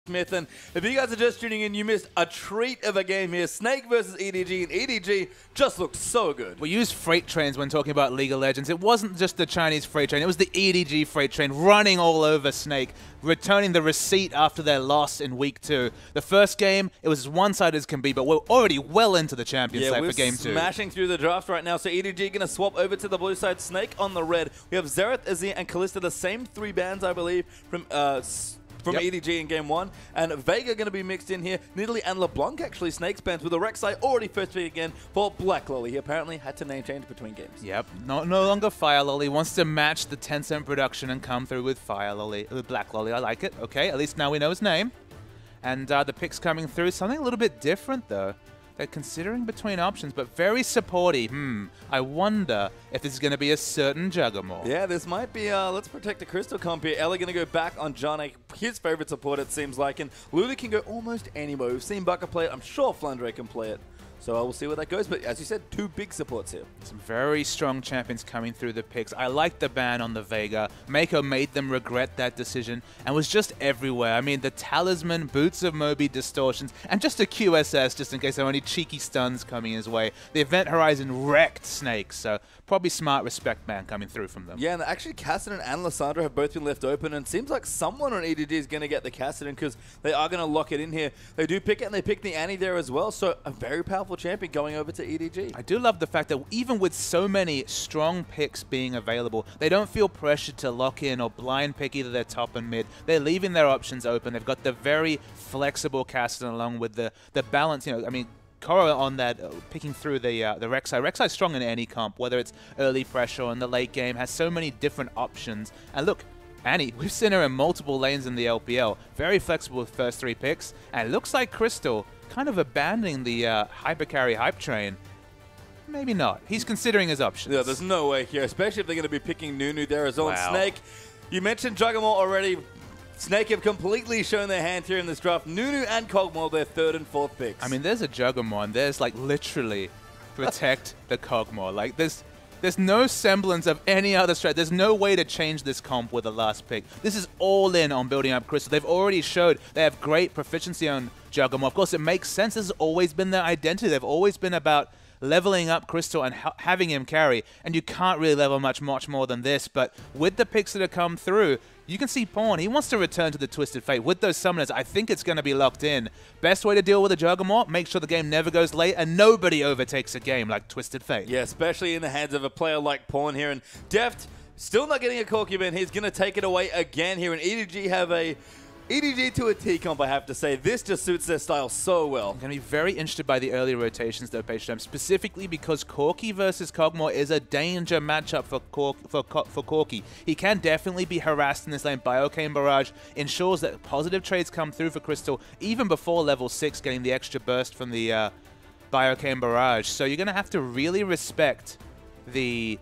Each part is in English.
Smith, and if you guys are just tuning in, you missed a treat of a game here. Snake versus EDG, and EDG just looks so good. We use freight trains when talking about League of Legends. It wasn't just the Chinese freight train, it was the EDG freight train running all over Snake, returning the receipt after their loss in Week 2. The first game, it was as one-sided as can be, but we're already well into the champion side for Game 2. Yeah, we're smashing through the draft right now, so EDG going to swap over to the blue side, Snake on the red. We have Xerath, Azir, and Kalista, the same 3 bans, I believe, from EDG in Game 1, and Vega going to be mixed in here. Nidalee and LeBlanc actually Snake's bans with a Rek'Sai already first pick again for blacklOli. He apparently had to name change between games. Yep, no longer blacklOli. Wants to match the Tencent production and come through with blacklOli. I like it. Okay, at least now we know his name. And the picks coming through, something a little bit different though. They're considering between options, but very supporty. I wonder if this is going to be a certain Juggernaut. Yeah, this might be, let's protect the Crystal comp here. Ellie going to go back on Janna, his favorite support it seems like, and Lulu can go almost anywhere. We've seen BAKA play it. I'm sure Flandre can play it. So we'll see where that goes. But as you said, 2 big supports here. Some very strong champions coming through the picks. I like the ban on the Vega. Meiko made them regret that decision and was just everywhere. I mean, the Talisman, Boots of Moby, Distortions, and just a QSS just in case there are any cheeky stuns coming his way. The Event Horizon wrecked Snake, so probably smart respect ban coming through from them. Yeah, and actually Kassadin and Lissandra have both been left open, and it seems like someone on EDG is going to get the Kassadin because they are going to lock it in here. They do pick it, and they pick the Annie there as well, so a very powerful champion going over to EDG. I do love the fact that even with so many strong picks being available, they don't feel pressured to lock in or blind pick either their top and mid. They're leaving their options open. They've got the very flexible Kassadin along with the balance, I mean, Cora on that, picking through the Rek'Sai. Rek'Sai's strong in any comp, whether it's early pressure or in the late game, has so many different options. And look, Annie, we've seen her in multiple lanes in the LPL. Very flexible with first 3 picks. And it looks like Crystal kind of abandoning the hypercarry hype train. Maybe not. He's considering his options. Yeah, there's no way here, especially if they're going to be picking Nunu there as well. Wow. Snake, you mentioned Juggernaut already. Snake have completely shown their hand here in this draft. Nunu and Kog'Maw, their 3rd and 4th picks. I mean, there's a Juggernaut, and there's like literally protect the Kog'Maw. Like there's no semblance of any other strat. There's no way to change this comp with the last pick. This is all in on building up Crystal. They've already showed they have great proficiency on Juggernaut. Of course, it makes sense. This has always been their identity. They've always been about leveling up Crystal and having him carry, and you can't really level much more than this. But with the picks that have come through, you can see Pawn, he wants to return to the Twisted Fate. With those summoners, I think it's going to be locked in. Best way to deal with a Juggernaut, make sure the game never goes late and nobody overtakes a game like Twisted Fate. Yeah, especially in the hands of a player like Pawn here. And Deft, still not getting a Corki ban. He's going to take it away again here. And EDG have a EDG to a T comp, I have to say. This just suits their style so well. I'm going to be very interested by the early rotations, though, Page, specifically because Corki versus Kog'Maw is a danger matchup for Corki. He can definitely be harassed in this lane. Maokai Barrage ensures that positive trades come through for Crystal even before level 6, getting the extra burst from the Maokai Barrage. So you're going to have to really respect the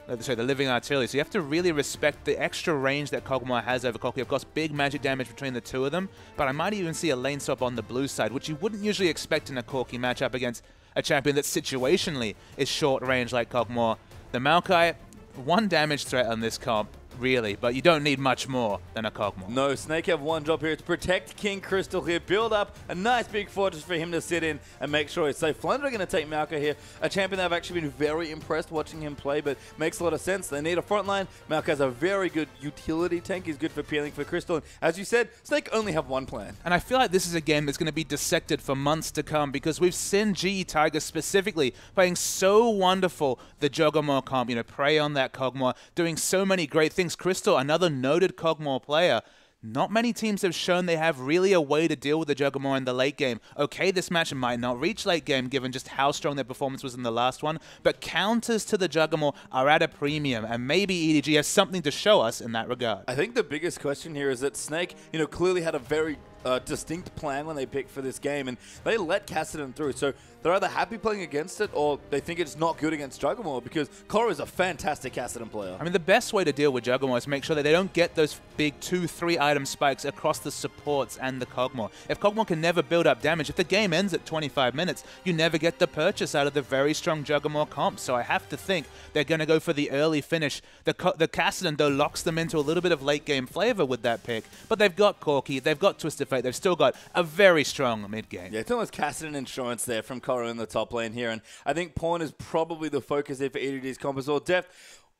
Living Artillery. So you have to really respect the extra range that Kog'Maw has over Corki. Of course, big magic damage between the 2 of them, but I might even see a lane swap on the blue side, which you wouldn't usually expect in a Corki matchup against a champion that situationally is short range like Kog'Maw. The Maokai, 1 damage threat on this comp, really, but you don't need much more than a Kog'Maw. No, Snake have one job here to protect King Crystal here, build up a nice big fortress for him to sit in and make sure he's safe. Flandre are going to take Maokai here, a champion that I've actually been very impressed watching him play, but makes a lot of sense. They need a front line. Maokai's a very good utility tank. He's good for peeling for Crystal. And as you said, Snake only have 1 plan. And I feel like this is a game that's going to be dissected for months to come because we've seen GE Tiger specifically playing so wonderful the Juggernaut comp, prey on that Kog'Maw, doing so many great things. Crystal, another noted Kog'Maw player. Not many teams have shown they have really a way to deal with the Juggernaut in the late game. Okay, this match might not reach late game given just how strong their performance was in the last one, but counters to the Juggernaut are at a premium, and maybe EDG has something to show us in that regard. I think the biggest question here is that Snake, clearly had a very distinct plan when they picked for this game, and they let Kassadin through. So they're either happy playing against it, or they think it's not good against Juggernaut, because Cora is a fantastic Kassadin player. I mean, the best way to deal with Juggernaut is make sure that they don't get those big 2-3 item spikes across the supports and the Kog'Maw. If Kog'Maw can never build up damage, if the game ends at 25 minutes, you never get the purchase out of the very strong Juggernaut comp. So I have to think they're going to go for the early finish. The Kassadin, though, locks them into a little bit of late game flavor with that pick, but they've got Corki, they've got Twisted Fate. Fate. They've still got a very strong mid game. Yeah, it's almost Kassadin insurance there from Koro in the top lane here. And I think Pawn is probably the focus here for EDG's comp as well. Deft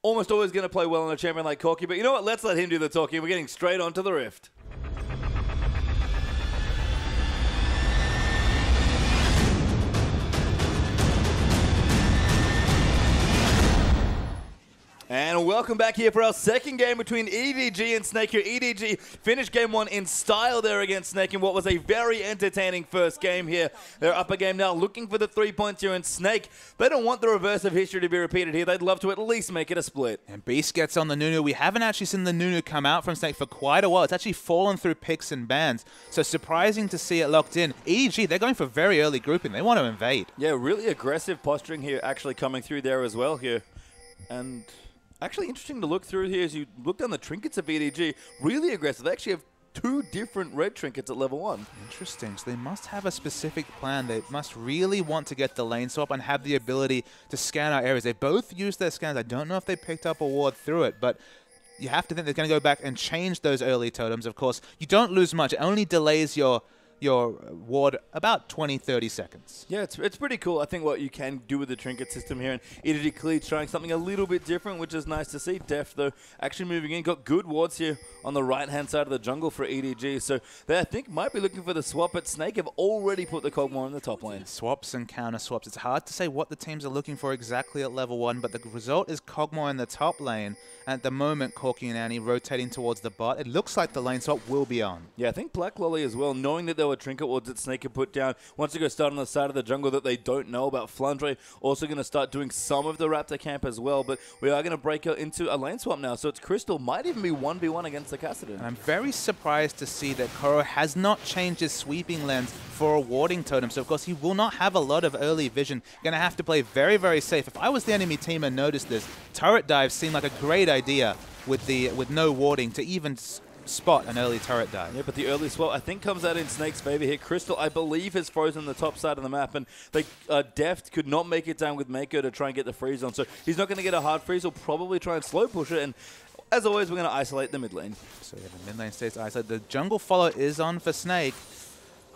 almost always going to play well on a champion like Corki. But you know what? Let's let him do the talking. We're getting straight onto the Rift. And welcome back here for our second game between EDG and Snake here. EDG finished game one in style there against Snake in what was a very entertaining first game here. They're up a game now looking for the 3 points here, and Snake, they don't want the reverse of history to be repeated here. They'd love to at least make it a split. And Beast gets on the Nunu. We haven't actually seen the Nunu come out from Snake for quite a while. It's actually fallen through picks and bans. So surprising to see it locked in. EDG, they're going for very early grouping. They want to invade. Yeah, really aggressive posturing here actually coming through there as well here. And actually interesting to look through here as you look down the trinkets of EDG. Really aggressive. They actually have 2 different red trinkets at level 1. Interesting. So they must have a specific plan. They must really want to get the lane swap and have the ability to scan our areas. They both use their scans. I don't know if they picked up a ward through it, but you have to think they're going to go back and change those early totems. Of course, you don't lose much. It only delays your ward about 20-30 seconds. Yeah, it's pretty cool. I think what you can do with the trinket system here, and EDG clearly trying something a little bit different, which is nice to see. Deft, though, actually moving in. Got good wards here on the right-hand side of the jungle for EDG, so they, I think, might be looking for the swap, but Snake have already put the Kog'Maw in the top lane. Swaps and counter swaps. It's hard to say what the teams are looking for exactly at level 1, but the result is Kog'Maw in the top lane. At the moment, Corki and Annie rotating towards the bot. It looks like the lane swap will be on. Yeah, I think blacklOli as well, knowing that there were trinket wards that Snake had put down, wants to go start on the side of the jungle that they don't know about. Flandre also going to start doing some of the Raptor camp as well, but we are going to break out into a lane swap now, so it's Crystal. Might even be 1v1 against the Kassadin. I'm very surprised to see that Koro has not changed his sweeping lens for a warding totem, so of course he will not have a lot of early vision. Going to have to play very, very safe. If I was the enemy team and noticed this, turret dive seemed like a great idea with no warding to even spot an early turret dive. Yeah, but the early swap, I think, comes out in Snake's favor here. Crystal, I believe, has frozen the top side of the map, and they, Deft could not make it down with Meiko to try and get the freeze on, so he's not going to get a hard freeze. He'll probably try and slow push it, and as always, we're going to isolate the mid lane. So yeah, the mid lane stays isolated. The jungle follow is on for Snake.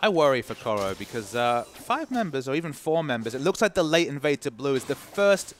I worry for Koro because 5 members or even 4 members, it looks like the late invade to blue is the first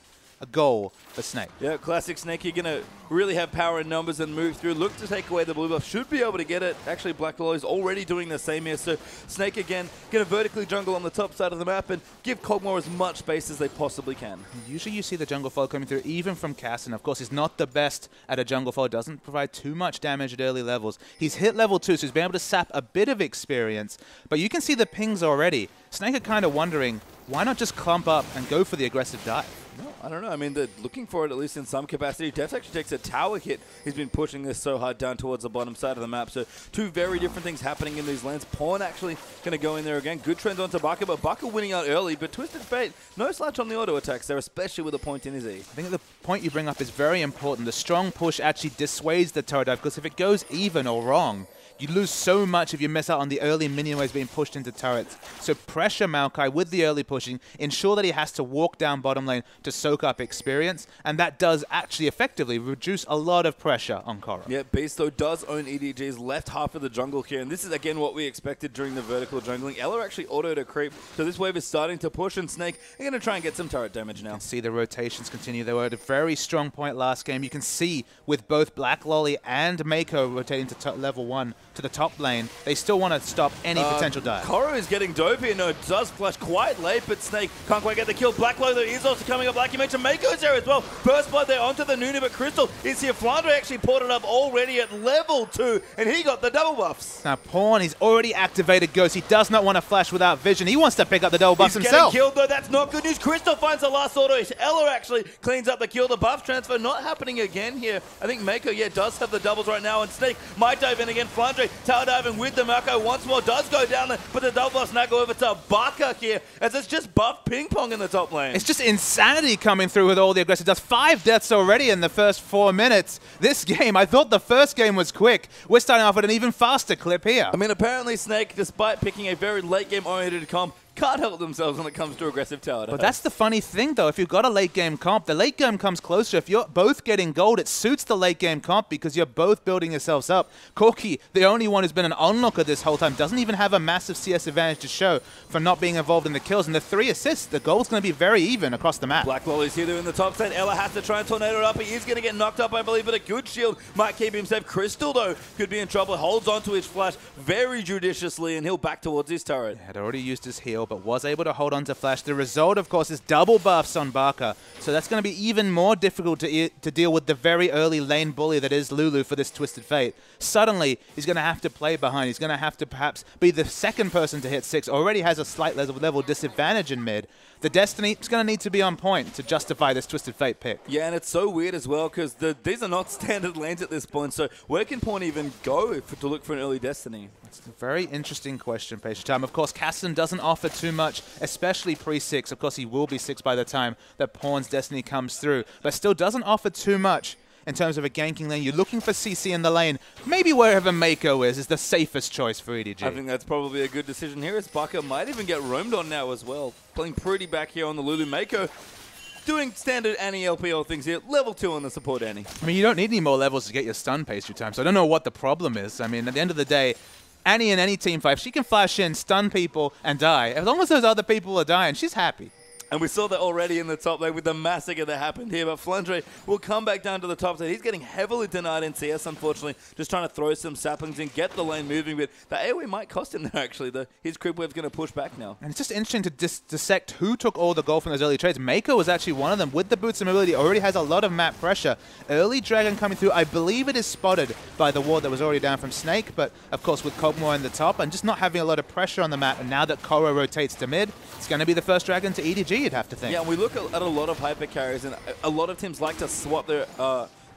goal for Snake. Yeah, classic Snake. You're going to really have power in numbers and move through. Look to take away the blue buff. Should be able to get it. Actually, blacklOli is already doing the same here. So Snake, again, going to vertically jungle on the top side of the map and give Kog'Maw as much space as they possibly can. Usually you see the jungle follow coming through, even from Kassadin. Of course, he's not the best at a jungle follow. Doesn't provide too much damage at early levels. He's hit level 2, so he's been able to sap a bit of experience. But you can see the pings already. Snake are kind of wondering, why not just clump up and go for the aggressive dive? No, I don't know. I mean, they're looking for it at least in some capacity. Deft actually takes a tower hit. He's been pushing this so hard down towards the bottom side of the map. So 2 very different things happening in these lanes. Pawn actually going to go in there again. Good trend onto BAKA, but BAKA winning out early. But Twisted Fate, no slouch on the auto attacks there, especially with a point in his E. I think the point you bring up is very important. The strong push actually dissuades the turret dive, because if it goes even or wrong, you lose so much if you miss out on the early minion waves being pushed into turrets. So pressure Maokai with the early pushing, ensure that he has to walk down bottom lane to soak up experience, and that does actually effectively reduce a lot of pressure on Koro. Yeah, Beast though does own EDG's left half of the jungle here, and this is again what we expected during the vertical jungling. Ella actually autoed a creep, so this wave is starting to push, and Snake are going to try and get some turret damage now. You can see the rotations continue. They were at a very strong point last game. You can see with both blacklOli and Meiko rotating to level 1 to the top lane, they still want to stop any potential dive. Koro is getting dope here. No, it does flash quite late, but Snake can't quite get the kill. blacklOli though is also coming up. Like you mentioned, Meiko's there as well. First blood there onto the Nunu, but Crystal is here. Flandre actually ported up already at level 2, and he got the double buffs. Now Pawn, he's already activated Ghost. He does not want to flash without vision. He wants to pick up the double buffs himself. He's getting killed though. That's not good news. Crystal finds the last auto. Ella actually cleans up the kill. The buff transfer not happening again here. I think Meiko, yeah, does have the doubles right now, and Snake might dive in again. Flandre tower diving with the Maokai once more, does go down there, but the double buffs now go over to BAKA here, as it's just buff ping pong in the top lane. It's just insanity coming through with all the aggressive deaths. 5 deaths already in the first 4 minutes. This game, I thought the first game was quick. We're starting off with an even faster clip here. I mean, apparently Snake, despite picking a very late game oriented comp, can't help themselves when it comes to aggressive tower But that's the funny thing, though. If you've got a late game comp, the late game comes closer. If you're both getting gold, it suits the late game comp because you're both building yourselves up. Corki, the only one who's been an onlooker this whole time, doesn't even have a massive CS advantage to show for not being involved in the kills. And the 3 assists, the goal's going to be very even across the map. blacklOli's here in the top side. Ella has to try and tornado it up. He is going to get knocked up, I believe, but a good shield might keep him safe. Crystal, though, could be in trouble. Holds onto his flash very judiciously, and he'll back towards his turret. Had already used his heal, but was able to hold on to flash. The result, of course, is double buffs on BAKA. So that's going to be even more difficult to deal with the very early lane bully that is Lulu for this Twisted Fate. Suddenly, he's going to have to play behind. He's going to have to perhaps be the second person to hit 6. Already has a slight level disadvantage in mid. The Destiny is going to need to be on point to justify this Twisted Fate pick. Yeah, and it's so weird as well because these are not standard lanes at this point. So where can Pawn even go to look for an early Destiny? It's a very interesting question, Patient Time. Of course, Kassadin doesn't offer too much, especially pre-6. Of course, he will be 6 by the time that Pawn's Destiny comes through, but still doesn't offer too much in terms of a ganking lane. You're looking for CC in the lane. Maybe wherever Meiko is the safest choice for EDG. I think that's probably a good decision here, as BAKA might even get roamed on now as well. Playing pretty back here on the Lulu. Meiko doing standard Annie LPL things here. Level 2 on the support Annie. I mean, you don't need any more levels to get your stun pastry time, so I don't know what the problem is. I mean, at the end of the day, Annie in any team fight, she can flash in, stun people, and die. As long as those other people are dying, she's happy. And we saw that already in the top lane with the massacre that happened here. But Flandre will come back down to the top side. He's getting heavily denied in CS, unfortunately. Just trying to throw some saplings and get the lane moving. But the AoE might cost him there, actually. His creep wave's going to push back now. And it's just interesting to dissect who took all the gold from those early trades. Meiko was actually one of them. With the boots and mobility, already has a lot of map pressure. Early Dragon coming through. I believe it is spotted by the ward that was already down from Snake. But, of course, with Kog'Maw in the top and just not having a lot of pressure on the map. And now that Korra rotates to mid, it's going to be the first Dragon to EDG, you'd have to think. Yeah, we look at a lot of hyper carries, and a lot of teams like to swap their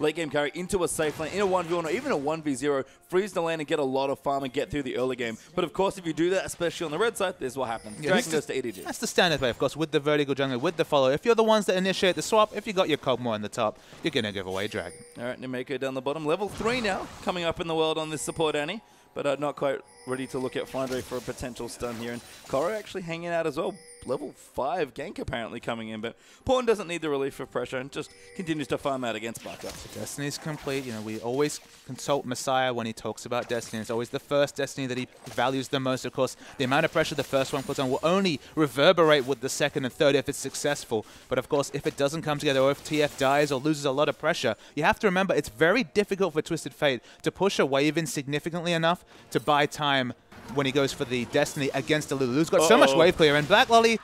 late game carry into a safe lane, in a 1v1 or even a 1v0, freeze the lane and get a lot of farm and get through the early game. But of course, if you do that, especially on the red side, this is what happens. Yeah, Dragon goes to EDG. That's the standard play, of course, with the vertical jungler, with the follow. If you're the ones that initiate the swap, if you got your Kog'Maw in the top, you're going to give away Dragon. All right, Meiko down the bottom. Level 3 now, coming up in the world on this support Annie. But not quite ready to look at Flandre for a potential stun here. And Korra actually hanging out as well. Level 5 gank apparently coming in. But Pawn doesn't need the relief of pressure and just continues to farm out against BAKA. Destiny's complete. You know, we always consult Messiah when he talks about Destiny. It's always the first Destiny that he values the most. Of course, the amount of pressure the first one puts on will only reverberate with the second and third if it's successful. But of course, if it doesn't come together or if TF dies or loses a lot of pressure, you have to remember it's very difficult for Twisted Fate to push a wave in significantly enough to buy time when he goes for the Destiny against the Lulu. Lulu's got so much wave clear, and blacklOli,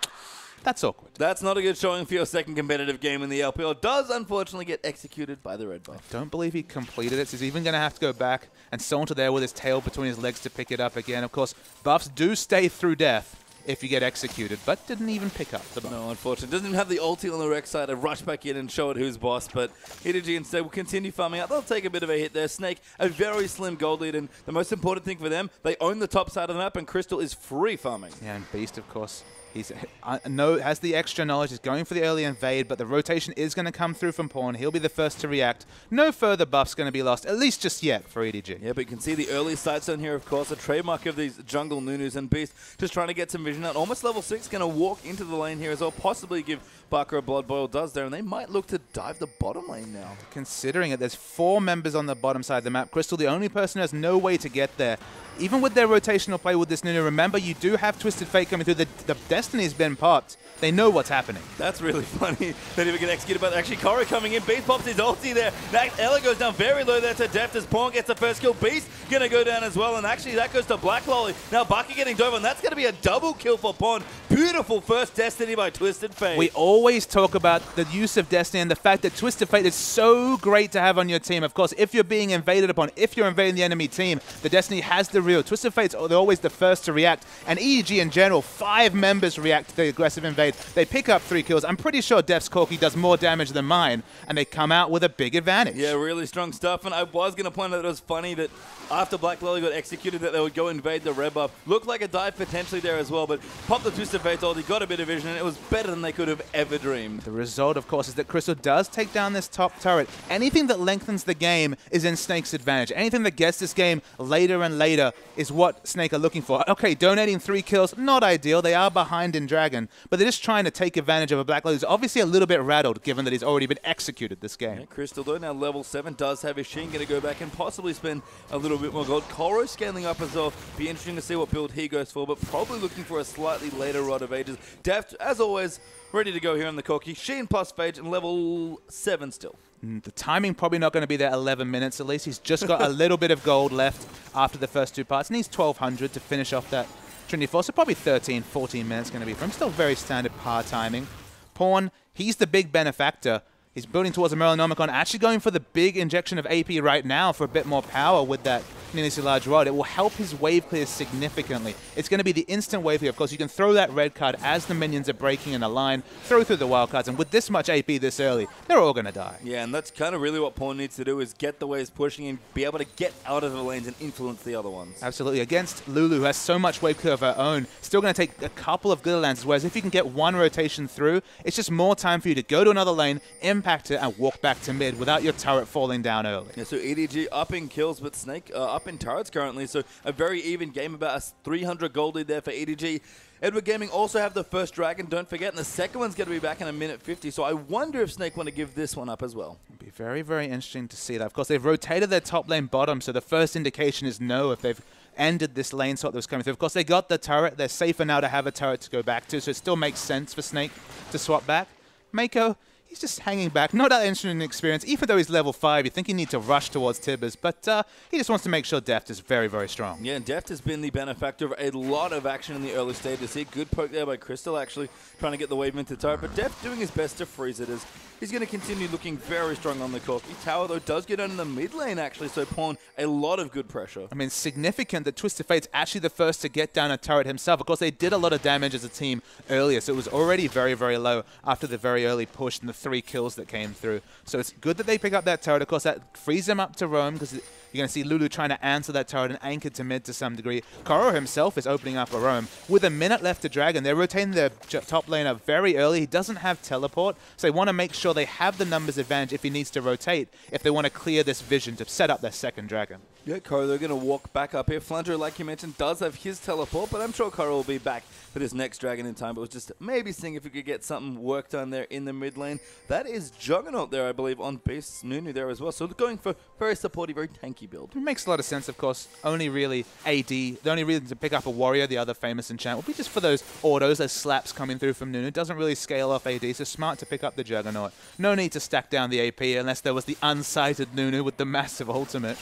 that's awkward. That's not a good showing for your second competitive game in the LPL. Does unfortunately get executed by the red buff. I don't believe he completed it, so he's even going to have to go back and saunter there with his tail between his legs to pick it up again. Of course, buffs do stay through death if you get executed, but didn't even pick up the buff. No, unfortunately. Doesn't even have the ulti on the Rek'Sai to rush back in and show it who's boss, but EDG instead will continue farming out. They'll take a bit of a hit there. Snake, a very slim gold lead, and the most important thing for them, they own the top side of the map, and Crystal is free farming. Yeah, and Beast, of course. He's has the extra knowledge. He's going for the early invade, but the rotation is going to come through from Pawn. He'll be the first to react. No further buffs going to be lost, at least just yet for EDG. Yeah, but you can see the early sights on here, of course, a trademark of these jungle Nunus and Beast. Just trying to get some vision out. Almost level 6, going to walk into the lane here as well. Possibly give BAKA a blood boil does there, and they might look to dive the bottom lane now. Considering it, there's 4 members on the bottom side of the map. Crystal, the only person who has no way to get there. Even with their rotational play with this Nunu, remember, you do have Twisted Fate coming through. The Destiny's been popped. They know what's happening. That's really funny. They didn't even get executed, but actually Korra coming in. Beast pops his ulti there. Ella goes down very low there to Deft as Pawn gets the first kill. Beast going to go down as well, and actually that goes to blacklOli. Now BAKA getting dove, and that's going to be a double kill for Pawn. Beautiful first Destiny by Twisted Fate. We always talk about the use of Destiny and the fact that Twisted Fate is so great to have on your team. Of course, if you're being invaded upon, if you're invading the enemy team, the Destiny has the real. Twisted Fate's they're always the first to react, and EDG in general, 5 members react to the aggressive invade. They pick up 3 kills. I'm pretty sure Deft's Corki does more damage than mine, and they come out with a big advantage. Yeah, really strong stuff, and I was going to point out that it was funny that after blacklOli got executed that they would go invade the red buff. Looked like a dive potentially there as well, but but popped the Twisted Fate's ulti, got a bit of vision, and it was better than they could have ever dreamed. The result, of course, is that Crystal does take down this top turret. Anything that lengthens the game is in Snake's advantage. Anything that gets this game later and later is what Snake are looking for. Okay, donating 3 kills, not ideal. They are behind in Dragon, but they're just trying to take advantage of a blacklOli who's obviously a little bit rattled, given that he's already been executed this game. Yeah, Crystal, though, now level 7, does have his Sheen, going to go back and possibly spend a little bit more gold. Koro scaling up as well. Be interesting to see what build he goes for, but probably looking for a slightly later Rod of Ages. Deft, as always, ready to go here on the Corki. Sheen plus Phage and level 7 still. The timing probably not going to be there 11 minutes at least. He's just got a little bit of gold left after the first 2 parts, and he's 1200 to finish off that Trinity Force. So probably 13, 14 minutes going to be for him. Still very standard par timing. Pawn, he's the big benefactor. He's building towards a Merlinomicon, actually going for the big injection of AP right now for a bit more power with that nearly large rod. It will help his wave clear significantly. It's going to be the instant wave clear. Of course, you can throw that red card as the minions are breaking in a line, throw through the wild cards, and with this much AP this early, they're all going to die. Yeah, and that's kind of really what Pawn needs to do, is get the waves pushing and be able to get out of the lanes and influence the other ones. Absolutely. Against Lulu, who has so much wave clear of her own, still going to take a couple of good lances, whereas if you can get 1 rotation through, it's just more time for you to go to another lane, impact it, and walk back to mid without your turret falling down early. Yeah, so EDG up in kills, but Snake up in turrets currently, so a very even game, about a 300 gold lead there for EDG. Edward Gaming also have the first dragon, don't forget, and the second one's going to be back in a minute 50, so I wonder if Snake want to give this one up as well. It'll be very, very interesting to see that. Of course, they've rotated their top lane bottom, so the first indication is no if they've ended this lane swap that was coming through. Of course, they got the turret. They're safer now to have a turret to go back to, so it still makes sense for Snake to swap back. Meiko, he's just hanging back. Not that interesting in experience. Even though he's level 5, you think you need to rush towards Tibbers, but he just wants to make sure Deft is very, very strong. Yeah, and Deft has been the benefactor of a lot of action in the early stages. See, good poke there by Crystal, actually, trying to get the wave into turret, but Deft doing his best to freeze it as he's going to continue looking very strong on the Corki. Tower, though, does get down in the mid lane, actually, so Pawn, a lot of good pressure. I mean, significant that Twisted Fate's actually the first to get down a turret himself. Of course, they did a lot of damage as a team earlier, so it was already very, very low after the very early push and the 3 kills that came through. So it's good that they pick up that turret. Of course, that frees them up to roam because you're going to see Lulu trying to answer that turret and anchor to mid to some degree. Koro himself is opening up a roam. With a minute left to Dragon, they're rotating their top laner very early. He doesn't have teleport, so they want to make sure they have the numbers advantage if he needs to rotate, if they want to clear this vision to set up their second Dragon. Yeah, Koro, they're going to walk back up here. Flandre, like you mentioned, does have his teleport, but I'm sure Koro will be back for this next Dragon in time. But was just maybe seeing if we could get something work done there in the mid lane. That is Juggernaut there, I believe, on base. Nunu there as well. So going for very supportive, very tanky build. It makes a lot of sense, of course. Only really AD. The only reason to pick up a warrior, the other famous enchant, would be just for those autos, those slaps coming through from Nunu. Doesn't really scale off AD, so smart to pick up the Juggernaut. No need to stack down the AP unless there was the unsighted Nunu with the massive ultimate.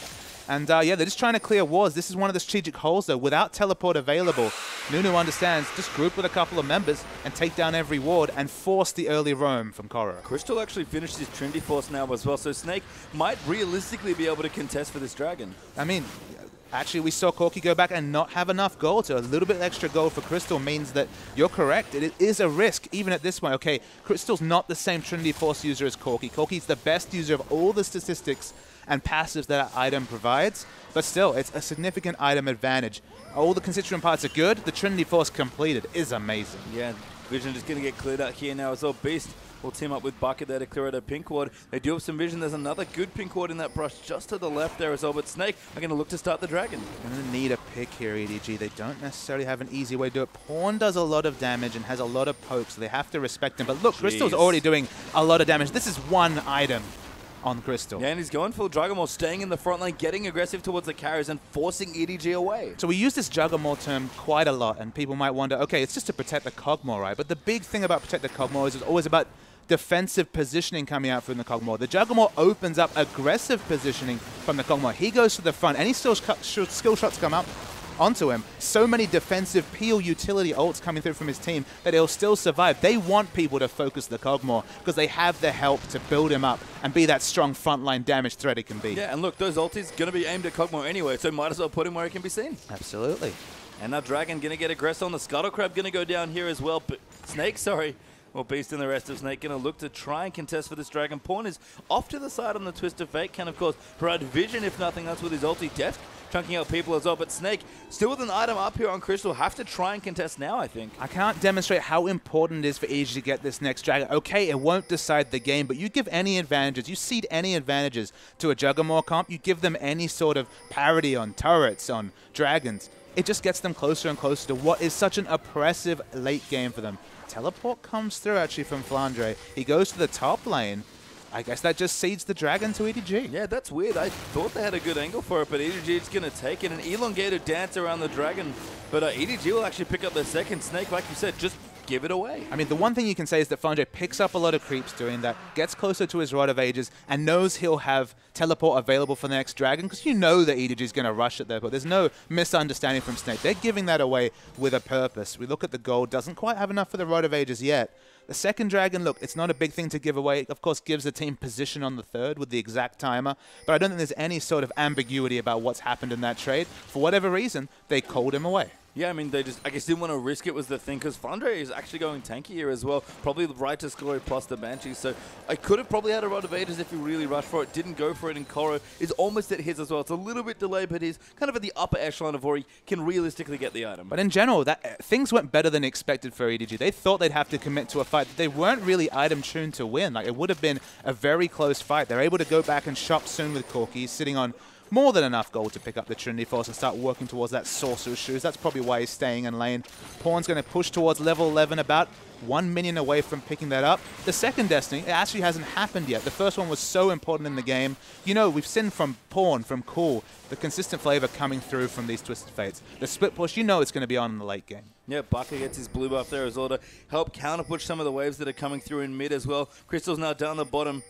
And yeah, they're just trying to clear wards. This is one of the strategic holes, though. Without teleport available, Nunu understands, just group with a couple of members and take down every ward and force the early roam from Koro. Crystal actually finished his Trinity Force now as well, so Snake might realistically be able to contest for this Dragon. I mean, actually, we saw Corki go back and not have enough gold, so a little bit extra gold for Crystal means that you're correct. It is a risk, even at this point. Okay, Crystal's not the same Trinity Force user as Corki. Corki's the best user of all the statistics and passives that item provides, but still, it's a significant item advantage. All the constituent parts are good. The Trinity Force completed is amazing. Yeah, Vision just going to get cleared out here now as well. Beast will team up with BAKA there to clear out a pink ward. They do have some vision. There's another good pink ward in that brush just to the left there as well, but Snake are going to look to start the Dragon. Going to need a pick here, EDG. They don't necessarily have an easy way to do it. Pawn does a lot of damage and has a lot of pokes, so they have to respect him. But look, Crystal's already doing a lot of damage. This is one item on Crystal. Yeah, and he's going full Juggernaut, staying in the front line, getting aggressive towards the carriers and forcing EDG away. So we use this Juggernaut term quite a lot, and people might wonder, okay, it's just to protect the Kog'Maw, right? But the big thing about protect the Kog'Maw is it's always about defensive positioning coming out from the Kog'Maw. The Juggernaut opens up aggressive positioning from the Kog'Maw. He goes to the front. Any skill shots come up onto him. So many defensive peel utility ults coming through from his team that he'll still survive. They want people to focus the Kog'Maw because they have the help to build him up and be that strong frontline damage threat it can be. Yeah, and look, those ultis going to be aimed at Kog'Maw anyway, so might as well put him where he can be seen. Absolutely. And now Dragon going to get aggressive on the Scuttle Crab, going to go down here as well. But Snake, sorry. Well, Beast and the rest of Snake going to look to try and contest for this Dragon. Pawn is off to the side on the Twist of Fate. Can, of course, provide vision, if nothing else, with his ulti. Deft chunking out people as well. But Snake, still with an item up here on Crystal, have to try and contest now, I think. I can't demonstrate how important it is for EDG to get this next dragon. Okay, it won't decide the game, but you give any advantages, you cede any advantages to a Juggernaut comp, you give them any sort of parity on turrets, on dragons, it just gets them closer and closer to what is such an oppressive late game for them. Teleport comes through actually from Flandre. He goes to the top lane. I guess that just cedes the dragon to EDG. Yeah, that's weird. I thought they had a good angle for it, but EDG is going to take it. An elongated dance around the dragon, but EDG will actually pick up their second. Snake, like you said, just give it away. I mean, the one thing you can say is that Flandre picks up a lot of creeps doing that, gets closer to his Rod of Ages, and knows he'll have teleport available for the next dragon, because you know that EDG is going to rush it there, but there's no misunderstanding from Snake. They're giving that away with a purpose. We look at the gold, doesn't quite have enough for the Rod of Ages yet. The second dragon, look, it's not a big thing to give away. It, of course, gives the team position on the third with the exact timer, but I don't think there's any sort of ambiguity about what's happened in that trade. For whatever reason, they called him away. Yeah, I mean, they just, I guess, didn't want to risk it was the thing, because Flandre is actually going tanky here as well. Probably right to score plus the Banshee, so I could have probably had a Rod of Ages if he really rushed for it. Didn't go for it, and Koro is almost at his as well. It's a little bit delayed, but he's kind of at the upper echelon of where he can realistically get the item. But in general, things went better than expected for EDG. They thought they'd have to commit to a fight that they weren't really item-tuned to win. Like, it would have been a very close fight. They're able to go back and shop soon with Corki, sitting on more than enough gold to pick up the Trinity Force and start working towards that Sorcerer's Shoes. That's probably why he's staying in lane. Pawn's going to push towards level 11, about 1 minion away from picking that up. The second Destiny, it actually hasn't happened yet. The first one was so important in the game. You know, we've seen from Pawn, from Cool, the consistent flavor coming through from these Twisted Fates. The split push, you know it's going to be on in the late game. Yeah, BAKA gets his blue buff there as well to help counter push some of the waves that are coming through in mid as well. Crystal's now down the bottom,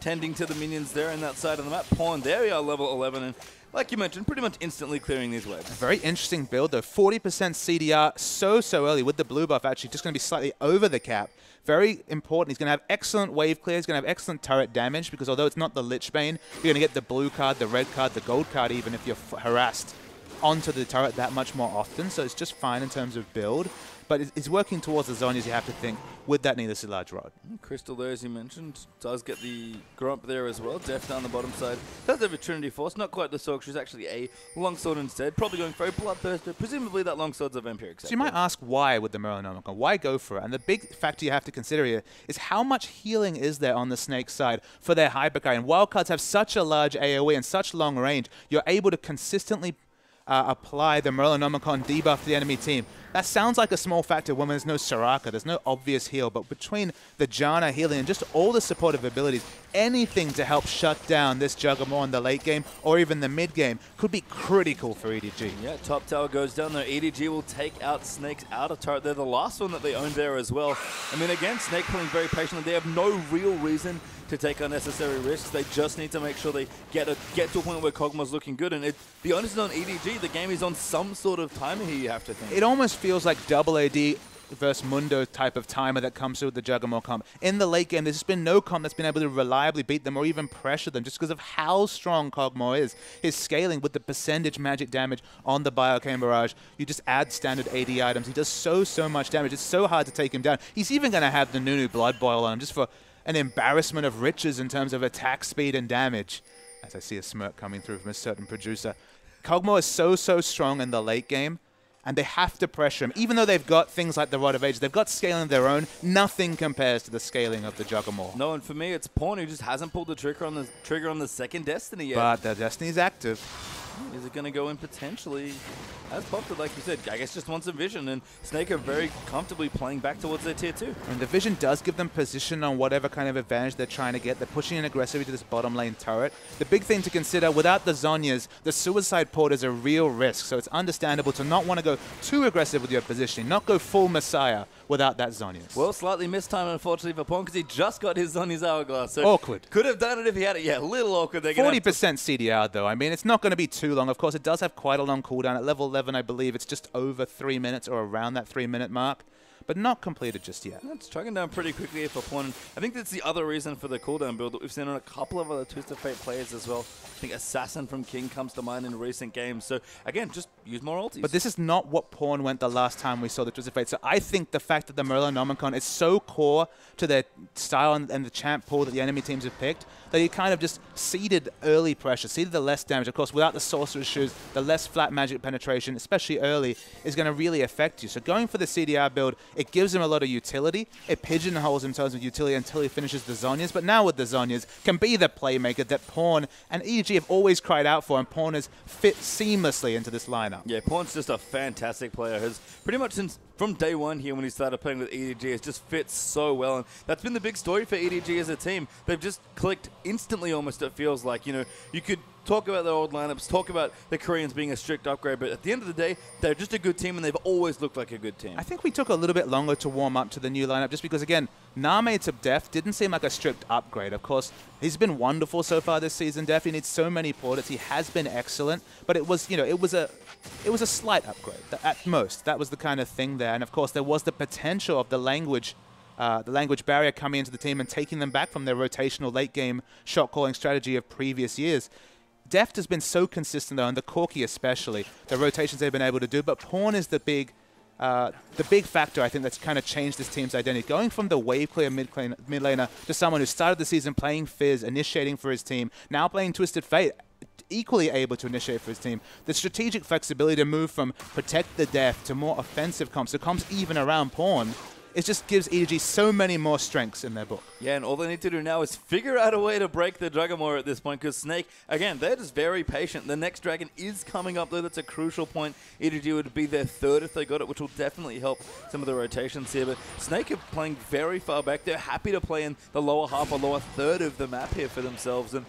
tending to the minions there in that side of the map. Pawn, there we are, level 11, and like you mentioned, pretty much instantly clearing these waves. A very interesting build, though. 40% CDR so early with the blue buff, actually just going to be slightly over the cap. Very important. He's going to have excellent wave clear. He's going to have excellent turret damage, because although it's not the Lich Bane, you're going to get the blue card, the red card, the gold card, even if you're harassed onto the turret that much more often. So it's just fine in terms of build. But it's working towards the Zhonya's, you have to think, with that needlessly large rod. Crystal there, as you mentioned, does get the Grump there as well. Deft down the bottom side. Does have a Trinity Force, not quite the Sork. She's actually a longsword instead. Probably going for a Bloodthirster. Presumably that longsword's a Vampiric. So you might ask why with the Merlinomicon. Why go for it? And the big factor you have to consider here is how much healing is there on the Snake side for their Hypercar. And wildcards have such a large AoE and such long range, you're able to consistently apply the Merlinomicon debuff to the enemy team. That sounds like a small factor when there's no Soraka, there's no obvious heal, but between the Janna healing and just all the supportive abilities, anything to help shut down this Juggernaut in the late game or even the mid game could be critical for EDG. Yeah, top tower goes down there. EDG will take out Snake's outer turret. They're the last one that they own there as well. I mean, again, Snake playing very patiently. They have no real reason to take unnecessary risks. They just need to make sure they get to a point where Kog'Maw's looking good. And the onus is on EDG. The game is on some sort of timer here, you have to think. It almost feels like double AD versus Mundo type of timer that comes through with the Juggernaut comp. In the late game, there's just been no comp that's been able to reliably beat them or even pressure them just because of how strong Kog'Maw is. His scaling with the percentage magic damage on the Biochain Barrage. You just add standard AD items. He does so much damage. It's so hard to take him down. He's even going to have the Nunu Blood Boil on him just for an embarrassment of riches in terms of attack speed and damage. As I see a smirk coming through from a certain producer. Kog'Maw is so strong in the late game, and they have to pressure him. Even though they've got things like the Rod of Ages, they've got scaling of their own, nothing compares to the scaling of the Juggernaut. No, and for me, it's Pawn who just hasn't pulled the trigger on the second Destiny yet. But the Destiny's active. Is it going to go in potentially? As popped it, like you said, I guess just wants a vision, and Snake are very comfortably playing back towards their tier 2. And the vision does give them position on whatever kind of advantage they're trying to get. They're pushing in aggressively to this bottom lane turret. The big thing to consider, without the Zhonyas, the Suicide Port is a real risk, so it's understandable to not want to go too aggressive with your positioning, not go full Messiah without that Zhonyas. Well, slightly missed time, unfortunately, for Pawn, because he just got his Zhonya's Hourglass. So awkward. Could have done it if he had it. Yeah, a little awkward. 40% CDR, though. I mean, it's not going to be too long. Of course, it does have quite a long cooldown. At level 11, I believe it's just over 3 minutes or around that 3-minute mark. but not completed just yet. It's chugging down pretty quickly here for Pawn. I think that's the other reason for the cooldown build that we've seen on a couple of other Twisted Fate players as well. I think Assassin from King comes to mind in recent games. So again, just use more ultis. But this is not what Pawn went the last time we saw the Twisted Fate. So I think the fact that the Merlinomicon is so core to their style and the champ pool that the enemy teams have picked, that he kind of just seeded early pressure, seeded the less damage. Of course, without the Sorcerer's Shoes, the less flat magic penetration, especially early, is going to really affect you. So going for the CDR build, it gives him a lot of utility. It pigeonholes him in terms of utility until he finishes the Zhonya's. But now with the Zhonya's, can be the playmaker that Pawn and EDG have always cried out for, and Pawn has fit seamlessly into this lineup. Yeah, Pawn's just a fantastic player. Has pretty much since from day one here when he started playing with EDG, it just fits so well. And that's been the big story for EDG as a team. They've just clicked instantly almost, it feels like. You know, you could talk about their old lineups, talk about the Koreans being a strict upgrade, but at the end of the day, they're just a good team, and they've always looked like a good team. I think we took a little bit longer to warm up to the new lineup just because, again, Name to Deft didn't seem like a strict upgrade. Of course, he's been wonderful so far this season. Deft, he needs so many plaudits. He has been excellent, but it was, you know, it was a slight upgrade at most. That was the kind of thing there. And of course, there was the potential of the language barrier coming into the team and taking them back from their rotational late game shot calling strategy of previous years. Deft has been so consistent though, and the Corki especially, the rotations they've been able to do, but Pawn is the big factor, I think, that's kind of changed this team's identity. Going from the wave clear mid laner to someone who started the season playing Fizz, initiating for his team, now playing Twisted Fate, equally able to initiate for his team. The strategic flexibility to move from protect the Deft to more offensive comps, so comps even around Pawn, it just gives EDG so many more strengths in their book. Yeah, and all they need to do now is figure out a way to break the Kog'Maw at this point, because Snake, again, they're just very patient. The next dragon is coming up, though. That's a crucial point. EDG would be their third if they got it, which will definitely help some of the rotations here. But Snake are playing very far back. They're happy to play in the lower half or lower third of the map here for themselves, and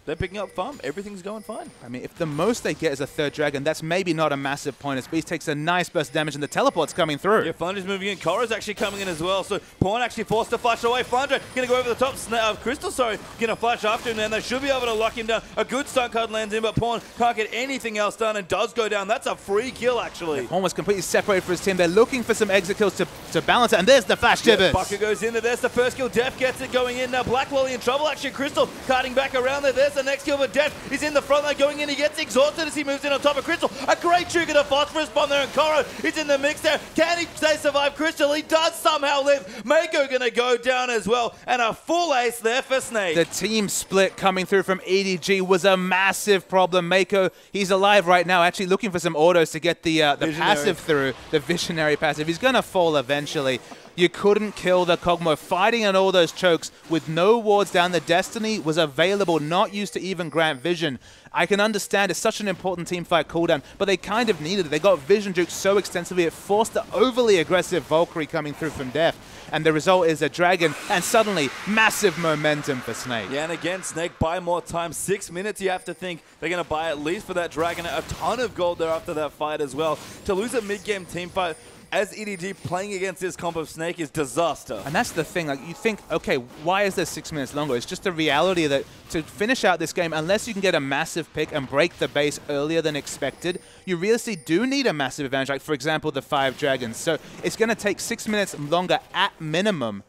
they're picking up farm. Everything's going fine. I mean, if the most they get is a third dragon, that's maybe not a massive point as Beast takes a nice burst of damage and the teleport's coming through. Yeah, Flandre's moving in. Korra's actually coming in as well. So Pawn actually forced to flash away. Flandre going to go over the top. Crystal, sorry, going to flash after him, and they should be able to lock him down. A good stun card lands in, but Pawn can't get anything else done and does go down. That's a free kill, actually. Yeah, Pawn was completely separated for his team. They're looking for some exit kills to balance it, and there's the flash Gibbets. BAKA goes in there. There's the first kill. Deft gets it going in. Now blacklOli in trouble. Actually, Crystal carting back around there. There's the next kill, but Deft he's in the front line going in. He gets exhausted as he moves in on top of Crystal. A great trigger to Phosphorus bomb there, and Korra is in the mix there. Can he survive Crystal? He does somehow live. Meiko going to go down as well, and a full ace there for Snake. The team split coming through from EDG was a massive problem. Meiko, he's alive right now, actually looking for some autos to get the passive through, the visionary passive. He's going to fall eventually. You couldn't kill the Kog'Maw. Fighting on all those chokes with no wards down. The Destiny was available, not used to even grant vision. I can understand it's such an important team fight cooldown, but they kind of needed it. They got vision juked so extensively, it forced the overly aggressive Valkyrie coming through from Deft. And the result is a dragon, and suddenly massive momentum for Snake. Yeah, and again, Snake buy more time. 6 minutes, you have to think they're going to buy at least for that dragon. A ton of gold there after that fight as well. To lose a mid-game team fight as EDG playing against this comp of Snake is disaster. And that's the thing, like, you think, okay, why is there 6 minutes longer? It's just the reality that to finish out this game, unless you can get a massive pick and break the base earlier than expected, you realistically do need a massive advantage, like for example, the 5 dragons. So it's going to take 6 minutes longer at minimum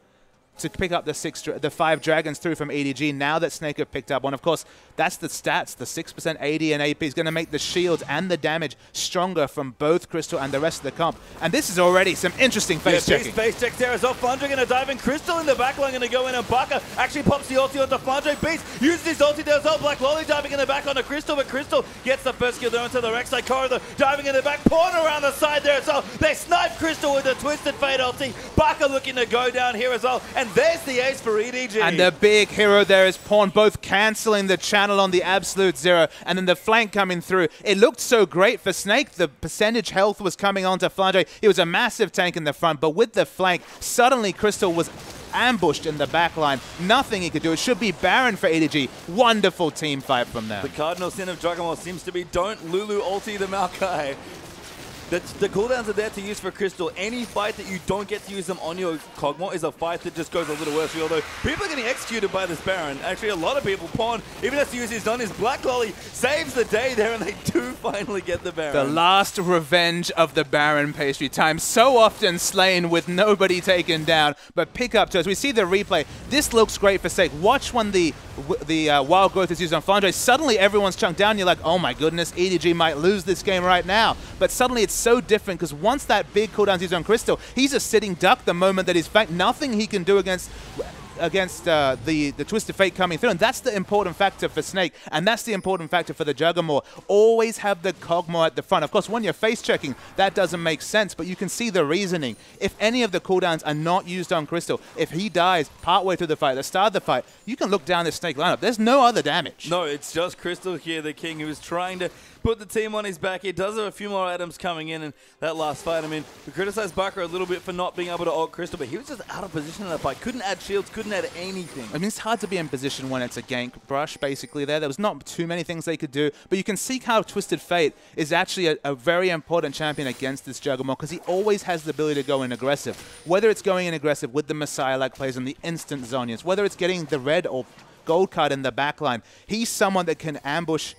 to pick up the 5 dragons through from EDG now that Snake have picked up one. Of course, that's the stats. The 6% AD and AP is going to make the shields and the damage stronger from both Crystal and the rest of the comp. And this is already some interesting face checking. Face check there as well. Flandre going to dive in. Crystal in the back line going to go in, and BAKA actually pops the ulti onto Flandre. Beast uses his ulti there as well. blacklOli diving in the back onto Crystal, but Crystal gets the first kill there onto the Rek'Sai. Korra diving in the back. Pawn around the side there as well. They snipe Crystal with the Twisted Fate ulti. BAKA looking to go down here as well. And there's the ace for EDG. And the big hero there is Pawn, both cancelling the channel on the Absolute Zero, and then the flank coming through. It looked so great for Snake. The percentage health was coming onto Flandre. He was a massive tank in the front, but with the flank, suddenly Crystal was ambushed in the back line. Nothing he could do. It should be barren for EDG. Wonderful team fight from them. The cardinal sin of Kog'Maw seems to be don't Lulu ulti the Maokai. The cooldowns are there to use for Crystal. Any fight that you don't get to use them on your Kog'Maw is a fight that just goes a little worse. Although people are getting executed by this Baron. Actually, a lot of people. Pawn even has to use his on his blacklOli, saves the day there, and they do finally get the Baron. The last revenge of the Baron pastry time. So often slain with nobody taken down, but pick up to us. We see the replay. This looks great for Snake. Watch when the Wild Growth is used on Flandre. Suddenly everyone's chunked down. You're like, oh my goodness, EDG might lose this game right now. But suddenly it's so different because once that big cooldown is used on Crystal, he's a sitting duck the moment that he's fact. Nothing he can do against the Twisted Fate coming through, and that's the important factor for Snake, and that's the important factor for the Juggernaut. Always have the Kog'Maw at the front. Of course, when you're face checking, that doesn't make sense, but you can see the reasoning. If any of the cooldowns are not used on Crystal, if he dies partway through the fight, the start of the fight, you can look down the Snake lineup. There's no other damage. No, it's just Crystal here, the king, who is trying to put the team on his back. He does have a few more items coming in that last fight. I mean, we criticized BAKA a little bit for not being able to ult Crystal, but he was just out of position in that fight. Couldn't add shields, couldn't add anything. I mean, it's hard to be in position when it's a gank brush, basically, there. There was not too many things they could do, but you can see how Twisted Fate is actually a very important champion against this Juggernaut because he always has the ability to go in aggressive. Whether it's going in aggressive with the Messiah-like plays and the instant Zhonya's, whether it's getting the red or gold card in the backline, he's someone that can ambush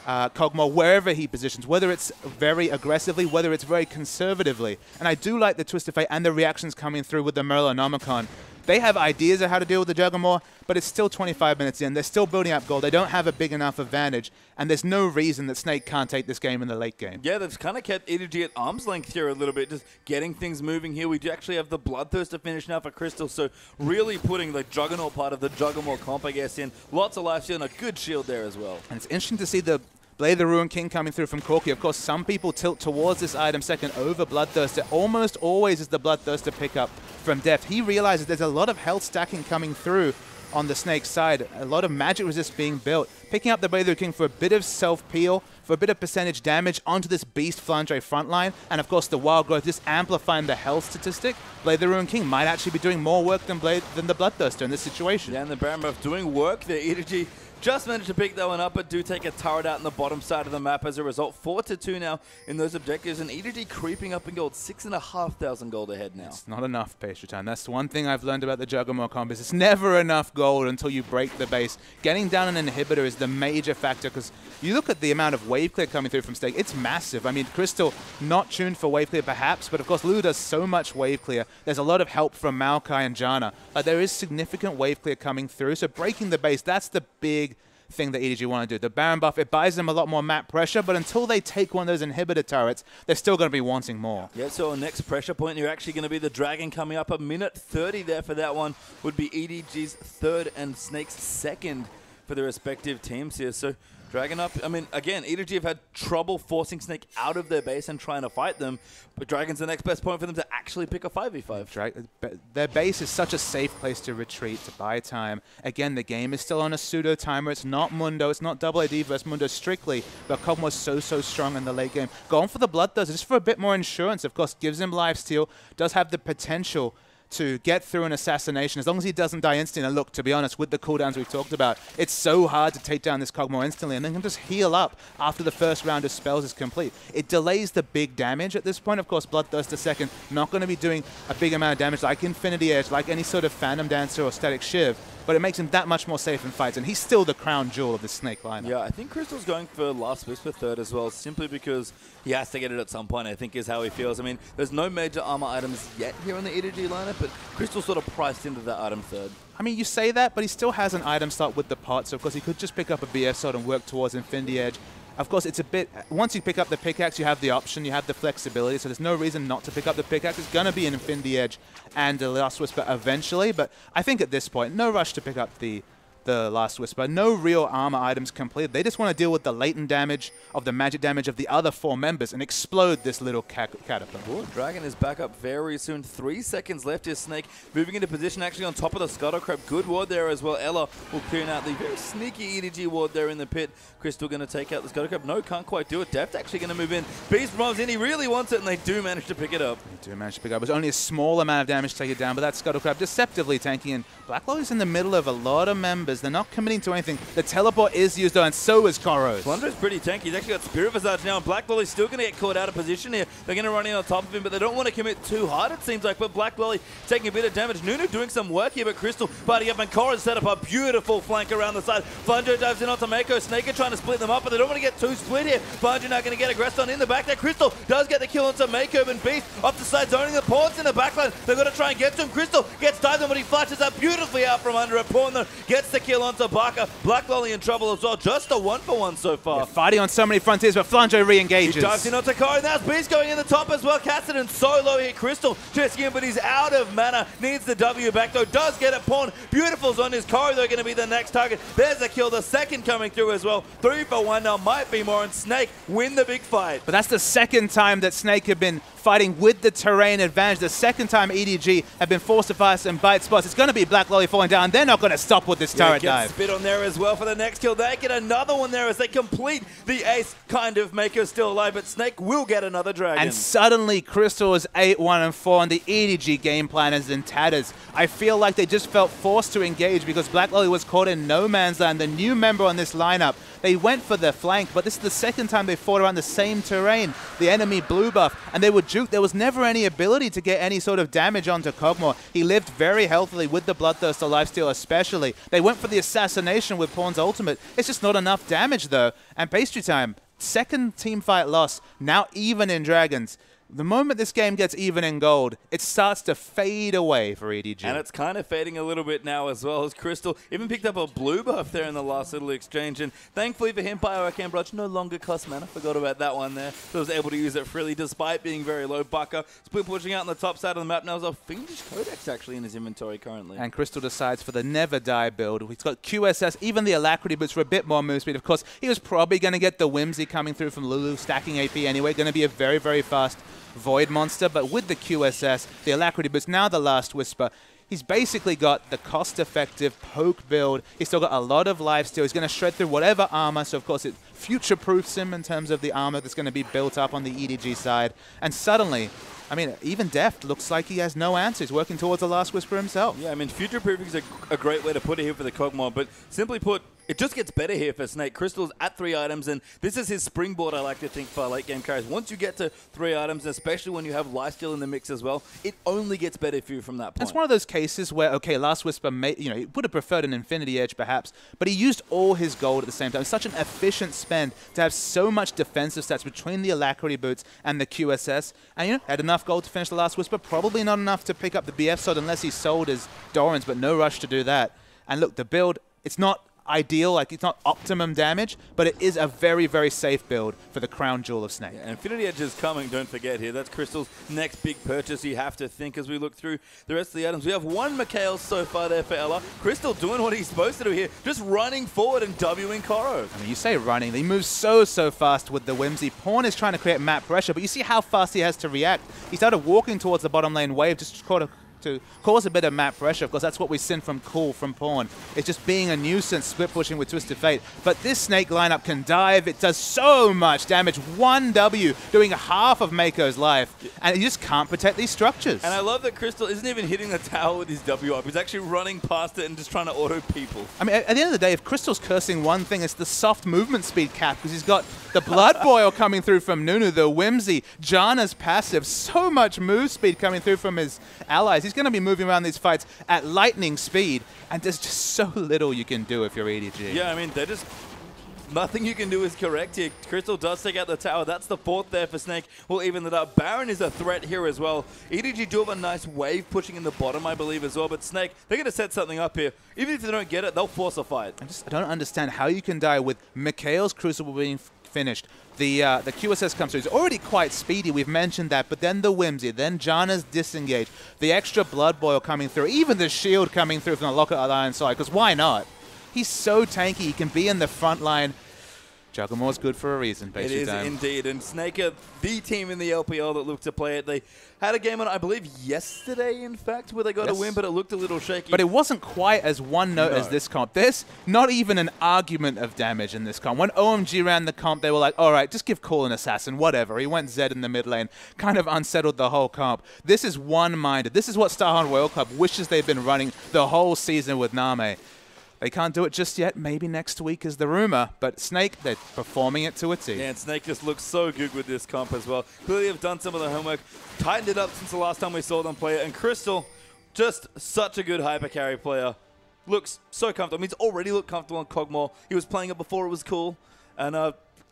Kog'Maw wherever he positions, whether it's very aggressively, whether it's very conservatively. And I do like the Twisted Fate and the reactions coming through with the Merlonomicon. They have ideas of how to deal with the Juggernaut, but it's still 25 minutes in. They're still building up gold. They don't have a big enough advantage, and there's no reason that Snake can't take this game in the late game. Yeah, they've kind of kept EDG at arm's length here a little bit, just getting things moving here. We do actually have the Bloodthirst to finish now for Crystal, so really putting the Juggernaut part of the Juggernaut comp, I guess, in. Lots of life steal and a good shield there as well. And it's interesting to see the Blade the Ruin King coming through from Corki. Of course, some people tilt towards this item second over Bloodthirst. It almost always is the Bloodthirst to pick up from Deft. He realizes there's a lot of health stacking coming through on the Snake side. A lot of magic resist being built. Picking up the Blade the Ruin King for a bit of self-peel, for a bit of percentage damage onto this Beast Flandre frontline. And of course, the Wild Growth just amplifying the health statistic. Blade the Ruin King might actually be doing more work than the Bloodthirster in this situation. Yeah, and the Baron buff doing work there. EDG just managed to pick that one up, but do take a turret out in the bottom side of the map as a result. 4-2 now in those objectives, and EDG creeping up in gold. 6,500 gold ahead now. It's not enough pastry time. That's the one thing I've learned about the Juggernaut comp is it's never enough gold until you break the base. Getting down an inhibitor is the major factor because you look at the amount of wave clear coming through from Snake. It's massive. I mean, Crystal not tuned for wave clear perhaps, but of course Lulu does so much wave clear. There's a lot of help from Maokai and Janna. There is significant wave clear coming through, so breaking the base, that's the big thing that EDG want to do. The Baron buff, it buys them a lot more map pressure, but until they take one of those inhibitor turrets, they're still going to be wanting more. Yeah, so our next pressure point, you're actually going to be the Dragon coming up. A minute 30 there for that one would be EDG's third and Snake's second for the respective teams here. So Dragon up. I mean, again, EDG have had trouble forcing Snake out of their base and trying to fight them, but Dragon's the next best point for them to actually pick a 5v5. Their base is such a safe place to retreat, to buy time. Again, the game is still on a pseudo timer. It's not Mundo. It's not Double AD versus Mundo strictly, but Kog'Maw's so strong in the late game. Going for the Bloodthirst just for a bit more insurance. Of course, gives him lifesteal, does have the potential to get through an assassination, as long as he doesn't die instantly. And look, to be honest, with the cooldowns we've talked about, it's so hard to take down this Kog'Maw instantly, and then can just heal up after the first round of spells is complete. It delays the big damage at this point. Of course, Bloodthirst second, not going to be doing a big amount of damage like Infinity Edge, like any sort of Phantom Dancer or Static Shiv, but it makes him that much more safe in fights, and he's still the crown jewel of the Snake lineup. Yeah, I think Crystal's going for Last Whisper third as well, simply because he has to get it at some point, I think is how he feels. I mean, there's no major armor items yet here on the EDG lineup, but Crystal's sort of priced into that item third. I mean, you say that, but he still has an item slot with the pot, so of course he could just pick up a BF sword and work towards Infinity Edge. Of course, it's a bit... Once you pick up the pickaxe, you have the option, you have the flexibility, so there's no reason not to pick up the pickaxe. It's going to be an Infinity Edge and a Last Whisper eventually, but I think at this point, no rush to pick up the Last Whisper. No real armor items completed. They just want to deal with the latent damage of the magic damage of the other four members and explode this little caterpillar. Ooh, Dragon is back up very soon. 3 seconds left here. Snake moving into position actually on top of the Scuttle Crab. Good ward there as well. Ella will clear out the very sneaky EDG ward there in the pit. Crystal going to take out the Scuttle Crab. No, can't quite do it. Deft actually going to move in. Beast moves in. He really wants it, and they do manage to pick it up. They do manage to pick it up. It was only a small amount of damage to take it down, but that Scuttle Crab deceptively tanking in. blacklOli's in the middle of a lot of members members. They're not committing to anything. The teleport is used though, and so is Koro's. Flandre's pretty tanky. He's actually got Spirit Visage now, and blacklOli's still going to get caught out of position here. They're going to run in on top of him, but they don't want to commit too hard, it seems like. But blacklOli taking a bit of damage. Nunu doing some work here, but Crystal biting up, and Koro's set up a beautiful flank around the side. Flandre dives in onto Meiko. Snake are trying to split them up, but they don't want to get too split here. Flandre now going to get aggressed on in the back there. Crystal does get the kill onto Meiko, and Beast off the side, zoning the pawns in the backline. They've got to try and get to him. Crystal gets dived on, but he flashes up beautifully out from under a pawn, though. Gets the kill onto BAKA. blacklOli in trouble as well. Just a 1-for-1 so far. Yeah, fighting on so many frontiers, but Flandre re-engages. He dives in onto Koro. Now Beast going in the top as well. Kassadin so low here. Crystal chasing him, but he's out of mana. Needs the W back, though. Does get a pawn. Beautiful's on his Koro, though, going to be the next target. There's a kill. The second coming through as well. 3-for-1 now. Might be more, and Snake win the big fight. But that's the second time that Snake have been fighting with the terrain advantage. The second time EDG have been forced to fight some bite spots. It's going to be blacklOli falling down. They're not going to stop with this turret dive. Spit on there as well for the next kill. They get another one there as they complete the ace. Kind of Meiko still alive, but Snake will get another dragon. And suddenly Crystal is 8-1-4, and the EDG game plan is in tatters. I feel like they just felt forced to engage because blacklOli was caught in no man's land. The new member on this lineup, they went for the flank, but this is the second time they fought around the same terrain. The enemy blue buff, and they were juked. There was never any ability to get any sort of damage onto Kog'Maw. He lived very healthily with the Bloodthirster lifesteal especially. They went for the assassination with Pawn's ultimate. It's just not enough damage though. And Pastry Time, second team fight loss, now even in Dragons. The moment this game gets even in gold, it starts to fade away for EDG. And it's kind of fading a little bit now as well, as Crystal even picked up a blue buff there in the last little exchange. And thankfully for him, Bioarcane Barrage no longer costs mana. Forgot about that one there. So was able to use it freely despite being very low. BAKA split pushing out on the top side of the map now. There's a Fiendish Codex actually in his inventory currently. And Crystal decides for the Never Die build. He's got QSS, even the Alacrity boots for a bit more move speed. Of course, he was probably going to get the Whimsy coming through from Lulu, stacking AP anyway. Going to be a very, very fast Void monster, but with the QSS, the Alacrity boost, now the Last Whisper, he's basically got the cost-effective poke build. He's still got a lot of lifesteal. He's going to shred through whatever armor, so of course it future-proofs him in terms of the armor that's going to be built up on the EDG side. And suddenly, I mean, even Deft looks like he has no answer. He's working towards the Last Whisper himself. Yeah, I mean, future-proofing is a great way to put it here for the Kog'Maw, but simply put, it just gets better here for Snake. Crystal's at 3 items, and this is his springboard, I like to think, for late game carries. Once you get to 3 items, especially when you have lifesteal in the mix as well, it only gets better for you from that point. It's one of those cases where, okay, Last Whisper, he would have preferred an Infinity Edge perhaps, but he used all his gold at the same time. It's such an efficient spend to have so much defensive stats between the Alacrity boots and the QSS, and had enough gold to finish the Last Whisper. Probably not enough to pick up the BF sword unless he sold his Dorans, but no rush to do that. And look, the build, it's not ideal, like it's not optimum damage, but it is a very, very safe build for the crown jewel of Snake. Yeah, Infinity Edge is coming, don't forget here. That's Crystal's next big purchase. You have to think as we look through the rest of the items. We have one Mikhail so far there for Ella. Crystal doing what he's supposed to do here, just running forward and Wing Koro. I mean, you say running, he moves so fast with the Whimsy. Pawn is trying to create map pressure, but you see how fast he has to react. He started walking towards the bottom lane wave, just to cause a bit of map pressure. Of course, that's what we've seen from Cool, from Pawn. It's just being a nuisance, split pushing with Twisted Fate. But this Snake lineup can dive. It does so much damage. 1 W, doing half of Meiko's life. And you just can't protect these structures. And I love that Crystal isn't even hitting the tower with his W up. He's actually running past it and just trying to auto people. I mean, at the end of the day, if Crystal's cursing one thing, it's the soft movement speed cap, because he's got the Blood Boil coming through from Nunu, the Whimsy, Janna's passive, so much move speed coming through from his allies. He's going to be moving around these fights at lightning speed, and there's just so little you can do if you're EDG. Yeah, I mean, they're just... Nothing you can do is correct here. Crystal does take out the tower. That's the 4th there for Snake. We'll even it up. Baron is a threat here as well. EDG do have a nice wave pushing in the bottom, I believe, as well. But Snake, they're going to set something up here. Even if they don't get it, they'll force a fight. I don't understand how you can die with Mikhail's Crucible being finished. The QSS comes through. It's already quite speedy. We've mentioned that. But then the Whimsy, then Janna's disengage, the extra Blood Boil coming through, even the shield coming through from the Locket Alliance side, because why not? He's so tanky. He can be in the front line. Jugglemaw's good for a reason, basically. It is indeed. And Snake are the team in the LPL that looked to play it. They had a game on, I believe, yesterday, in fact, where they got a win, but it looked a little shaky. But it wasn't quite as one note as this comp. There's not even an argument of damage in this comp. When OMG ran the comp, they were like, all right, just give Cool an assassin, whatever. He went Zed in the mid lane, kind of unsettled the whole comp. This is one-minded. This is what Starhorn Royal Club wishes they've been running the whole season with Name. They can't do it just yet. Maybe next week is the rumor. But Snake, they're performing it to a T. Yeah, and Snake just looks so good with this comp as well. Clearly have done some of the homework, tightened it up since the last time we saw them play it. And Crystal, just such a good hyper carry player. Looks so comfortable. I mean, he's already looked comfortable on Kog'Maw. He was playing it before it was cool. And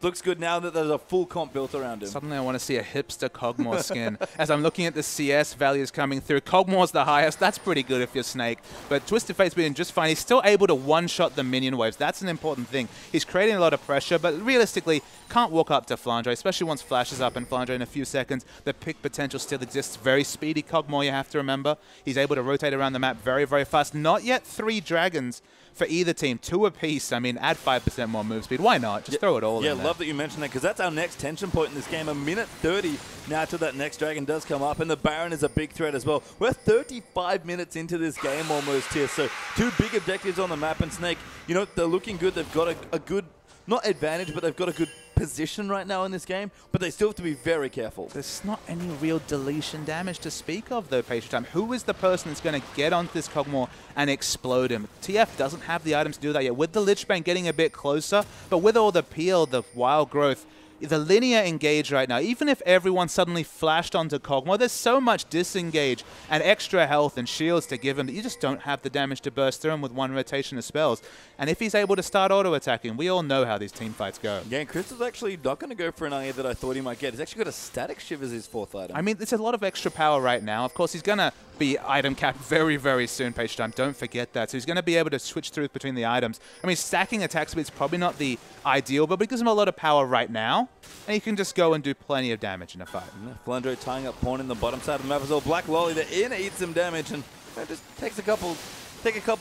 looks good now that there's a full comp built around him. Suddenly I want to see a hipster Kog'Maw skin. As I'm looking at the CS values coming through, Kog'Maw's the highest. That's pretty good if you're Snake. But Twisted Fate's been just fine. He's still able to one-shot the minion waves. That's an important thing. He's creating a lot of pressure, but realistically, can't walk up to Flandre, especially once Flash is up and Flandre in a few seconds. The pick potential still exists. Very speedy Kog'Maw, you have to remember. He's able to rotate around the map very, very fast. Not yet 3 dragons for either team, 2 apiece. I mean, add 5% more move speed. Why not? Just throw it all in there. Yeah, love that you mentioned that, because that's our next tension point in this game. 1:30 now till that next dragon does come up, and the Baron is a big threat as well. We're 35 minutes into this game almost here, so 2 big objectives on the map, and Snake, you know, they're looking good. They've got a good, not advantage, but they've got a good position right now in this game, but they still have to be very careful. There's not any real deletion damage to speak of, though, Patient Time. Who is the person that's going to get onto this Kog'Maw and explode him? TF doesn't have the items to do that yet. With the Lich Bane getting a bit closer, but with all the peel, the wild growth, the linear engage right now, even if everyone suddenly flashed onto Kog'Maw, there's so much disengage and extra health and shields to give him that you just don't have the damage to burst through him with 1 rotation of spells. And if he's able to start auto-attacking, we all know how these team fights go. Yeah, and Crystal's actually not going to go for an IA that I thought he might get. He's actually got a Static Shiv as his 4th item. I mean, there's a lot of extra power right now. Of course, he's going to be item capped very, very soon, Patient Time. Don't forget that. So he's going to be able to switch through between the items. I mean, stacking attack speed is probably not the ideal, but it gives him a lot of power right now. And he can just go and do plenty of damage in a fight. Yeah, Flandre tying up Pawn in the bottom side of the map as well. blacklOli, the in eats some damage, and just takes a couple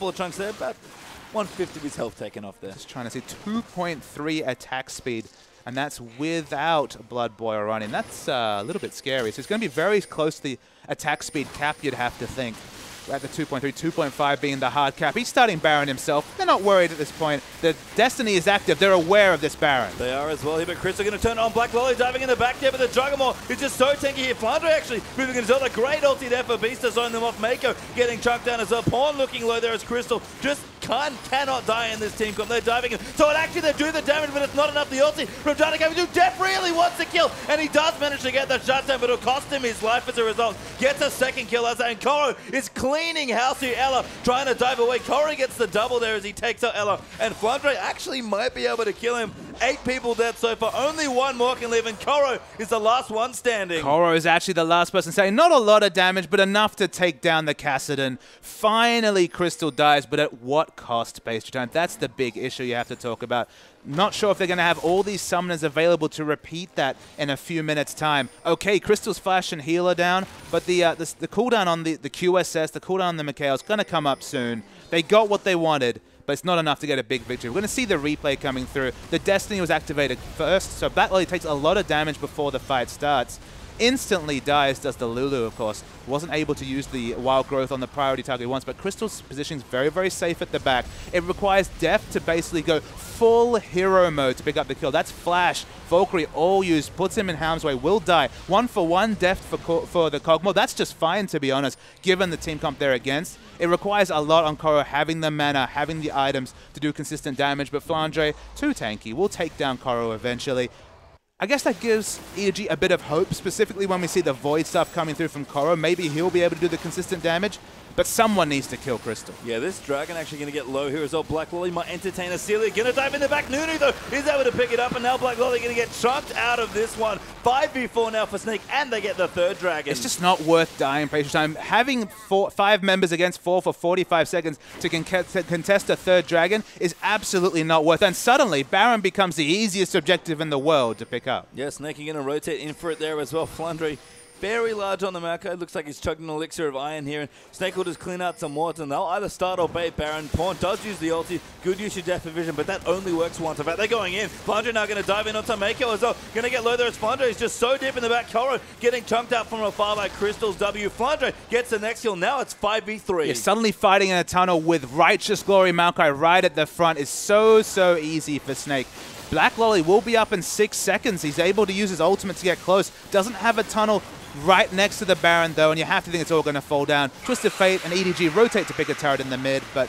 of chunks there. About 150 of his health taken off there. Just trying to see 2.3 attack speed, and that's without Blood Boil running. That's a little bit scary. So it's going to be very close to the attack speed cap, you'd have to think. We're at the 2.3, 2.5 being the hard cap. He's starting Baron himself. They're not worried at this point. The Destiny is active. They're aware of this Baron. They are as well here, but Chris are going to turn on blacklOli, diving in the back there, but the Juggernaut is just so tanky here. Flandre actually moving into a great ulti there for Beast to zone them off. Meiko getting chunked down as well. Pawn looking low there as Crystal just cannot die in this team comp. They're diving in. So actually they do the damage, but it's not enough. The ulti from Janna coming through. Deft really wants to kill, and he does manage to get the shutdown, but it'll cost him his life as a result. Gets a second kill as and Koro is cleaning house here. Ella trying to dive away. Koro gets the double there as he takes out Ella, and Flandre actually might be able to kill him. 8 people dead so far. Only 1 more can live, and Koro is the last one standing. Koro is actually the last person standing. Not a lot of damage, but enough to take down the Kassadin. Finally, Crystal dies, but at what cost, Base Time? That's the big issue you have to talk about. Not sure if they're going to have all these summoners available to repeat that in a few minutes' time. Okay, Crystal's Flash and Healer down, but the cooldown on the QSS, the cooldown on the Maokai is going to come up soon. They got what they wanted, but it's not enough to get a big victory. We're going to see the replay coming through. The Destiny was activated first, so blacklOli takes a lot of damage before the fight starts. Instantly dies, does the Lulu, of course. Wasn't able to use the wild growth on the priority target once, but Crystal's position is very, very safe at the back. It requires Deft to basically go full hero mode to pick up the kill. That's Flash, Valkyrie, all used, puts him in harm's way, will die. 1-for-1 Deft for the Kog'Maw. That's just fine, to be honest, given the team comp they're against. It requires a lot on Koro, having the mana, having the items to do consistent damage, but Flandre, too tanky, will take down Koro eventually. I guess that gives EDG a bit of hope, specifically when we see the Void stuff coming through from Koro. Maybe he'll be able to do the consistent damage, but someone needs to kill Crystal. Yeah, this Dragon actually going to get low here as well. blacklOli might entertain a Celia. Going to dive in the back. Nunu, though, is able to pick it up, and now blacklOli going to get chunked out of this one. 5v4 now for Snake, and they get the 3rd Dragon. It's just not worth dying, Patient Time. Having 5 members against 4 for 45 seconds to contest a 3rd Dragon is absolutely not worth it. And suddenly, Baron becomes the easiest objective in the world to pick up. Yeah, Snake going to rotate in for it there as well. Flandre very large on the Maokai. Looks like he's chugged an elixir of iron here. And Snake will just clean out some water, and they'll either start or bait Baron. Pawn does use the ulti. Good use of Depth of Vision, but that only works once. In fact, they're going in. Flandre now going to dive in onto Meiko as well. Going to get low there as Flandre is just so deep in the back. Koro getting chunked out from afar by Crystal's W. Flandre gets the next kill. Now it's 5v3. Yeah, suddenly fighting in a tunnel with Righteous Glory Maokai right at the front is so easy for Snake. blacklOli will be up in 6 seconds. He's able to use his ultimate to get close. Doesn't have a tunnel right next to the Baron, though, and you have to think it's all going to fall down. Twisted Fate and EDG rotate to pick a turret in the mid, but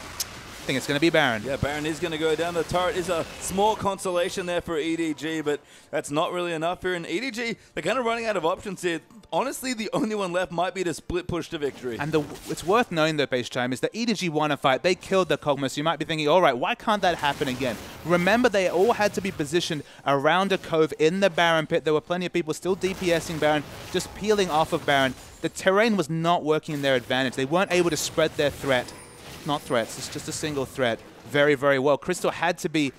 think it's going to be Baron. Yeah, Baron is going to go down. The turret is a small consolation there for EDG, but that's not really enough here. And EDG, they're kind of running out of options here. Honestly, the only one left might be to split push to victory. And it's worth knowing, though, Base Time, is that EDG won a fight. They killed the Kog'Maw, so you might be thinking, all right, why can't that happen again? Remember, they all had to be positioned around a cove in the Baron pit. There were plenty of people still DPSing Baron, just peeling off of Baron. The terrain was not working in their advantage. They weren't able to spread their threat. Not threats, it's just a single threat very, very well. Crystal had to be...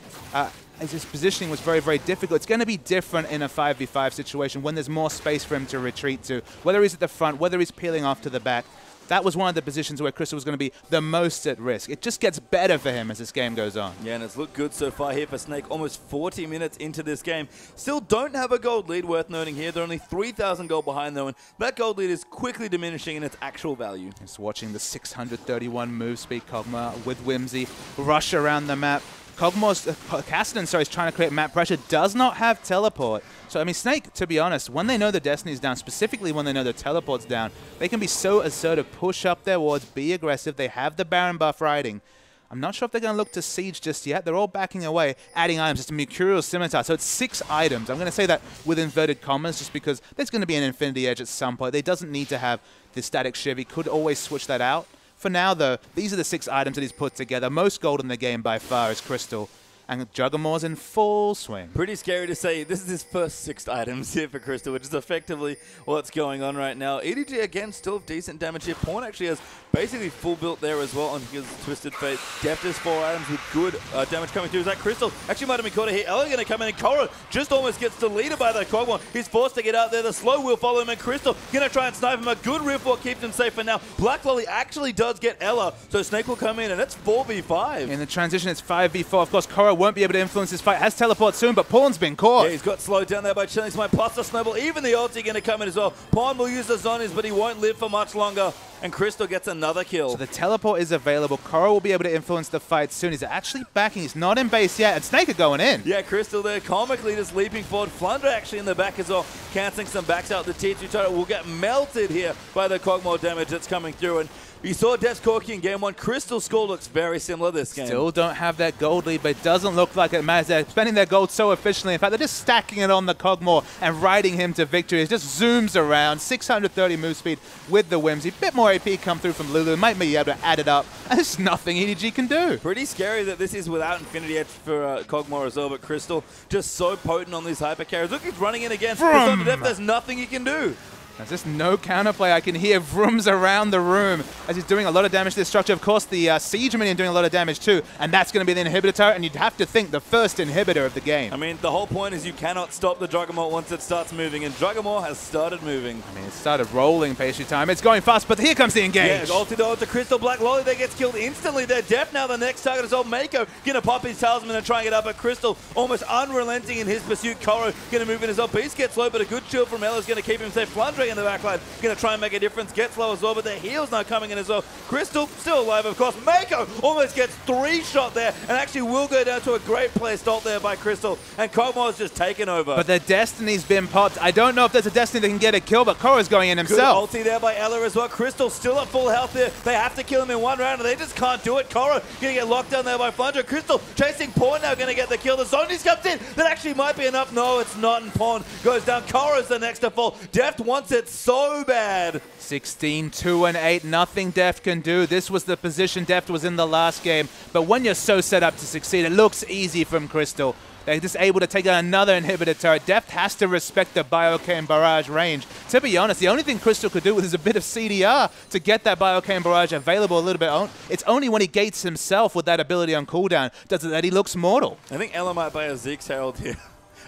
his positioning was very, very difficult. It's going to be different in a 5v5 situation when there's more space for him to retreat to. Whether he's at the front, whether he's peeling off to the back. That was one of the positions where Crystal was going to be the most at risk. It just gets better for him as this game goes on. Yeah, and it's looked good so far here for Snake. Almost 40 minutes into this game. Still don't have a gold lead, worth noting here. They're only 3,000 gold behind, though, and that gold lead is quickly diminishing in its actual value. Just watching the 631 move speed Kog'Maw with Whimsy rush around the map. Kassadin, is trying to create map pressure, does not have teleport. So, I mean, Snake, to be honest, when they know the Destiny's down, specifically when they know the teleport's down, they can be so assertive, push up their wards, be aggressive. They have the Baron buff riding. I'm not sure if they're going to look to siege just yet. They're all backing away, adding items. It's a Mercurial Scimitar, so it's 6 items. I'm going to say that with inverted commas just because there's going to be an Infinity Edge at some point. They doesn't need to have the Static Shiv. He could always switch that out. For now, though, these are the 6 items that he's put together. Most gold in the game by far is Crystal. And Juggernau's in full swing. Pretty scary to say. This is his first 6 items here for Crystal, which is effectively what's going on right now. EDG, again, still have decent damage here. Pawn actually has basically full built there as well on his Twisted Fate. Deft has 4 items with good damage coming through. Is that Crystal? Actually might have been caught here. Ella going to come in, and Korra just almost gets deleted by the Kog'Maw. He's forced to get out there. The slow will follow him, and Crystal going to try and snipe him. A good riff walk keeps him safe for now. blacklOli actually does get Ella, so Snake will come in, and it's 4v5. In the transition, it's 5v4. Of course, Korra won't be able to influence this fight. Has teleport soon, but Pawn's been caught. Yeah, he's got slowed down there by Chilling Smite, plus the snowball. Even the ulti going to come in as well. Pawn will use the zonies, but he won't live for much longer. And Crystal gets another kill. So the teleport is available. Korra will be able to influence the fight soon. He's actually backing. He's not in base yet. And Snake are going in. Yeah, Crystal there comically just leaping forward. Flandre actually in the back as well, cancelling some backs out. The T2 turret will get melted here by the Kog'Maw damage that's coming through. And you saw Deft's Corki in game 1. Crystal's score looks very similar this game. Still don't have that gold lead, but it doesn't look like it matters. They're spending their gold so efficiently. In fact, they're just stacking it on the Kog'Maw and riding him to victory. It just zooms around. 630 move speed with the Whimsy. Bit more AP come through from Lulu. Might be able to add it up. And there's nothing EDG can do. Pretty scary that this is without Infinity Edge for Kog'Maw as well, but Crystal just so potent on these hyper carries. Look, he's running in again. There's nothing he can do. There's just no counterplay. I can hear vrooms around the room as he's doing a lot of damage to this structure. Of course, the Siege Minion doing a lot of damage too, and that's going to be the inhibitor turret, and you'd have to think the first inhibitor of the game. I mean, the whole point is you cannot stop the Juggernaught once it starts moving, and Juggernaught has started moving. I mean, it started rolling pastry time. It's going fast, but here comes the engage. Yeah, ulti though to Crystal. blacklOli that gets killed instantly. They're Deft now. The next target is old Meiko. Gonna pop his talisman and try and get up at Crystal. Almost unrelenting in his pursuit. Korra gonna move in as well. Beast gets low, but a good shield from Ella's gonna keep him safe. Flandre in the backline. Gonna try and make a difference, gets low as well, but the heal's now coming in as well. Crystal still alive, of course. Meiko almost gets 3 shot there, and actually will go down to a great placed ult there by Crystal, and Kog'Maw's just taken over. But their Destiny's been popped. I don't know if there's a Destiny that can get a kill, but Korra's going in himself. Good ulti there by Ella as well. Crystal still at full health there. They have to kill him in 1 round, and they just can't do it. Korra gonna get locked down there by Flandre. Crystal chasing Pawn now, gonna get the kill. The Zonies comes in. That actually might be enough. No, it's not, and Pawn goes down. Korra's the next to fall. Deft wants it so bad. 16, 2, and 8. Nothing Deft can do. This was the position Deft was in the last game. But when you're so set up to succeed, it looks easy from Crystal. They're just able to take out another inhibitor turret. Deft has to respect the Biochain Barrage range. To be honest, the only thing Crystal could do is a bit of CDR to get that Biochain Barrage available a little bit. It's only when he gates himself with that ability on cooldown that he looks mortal. I think Ella might buy a Zeke's Herald here.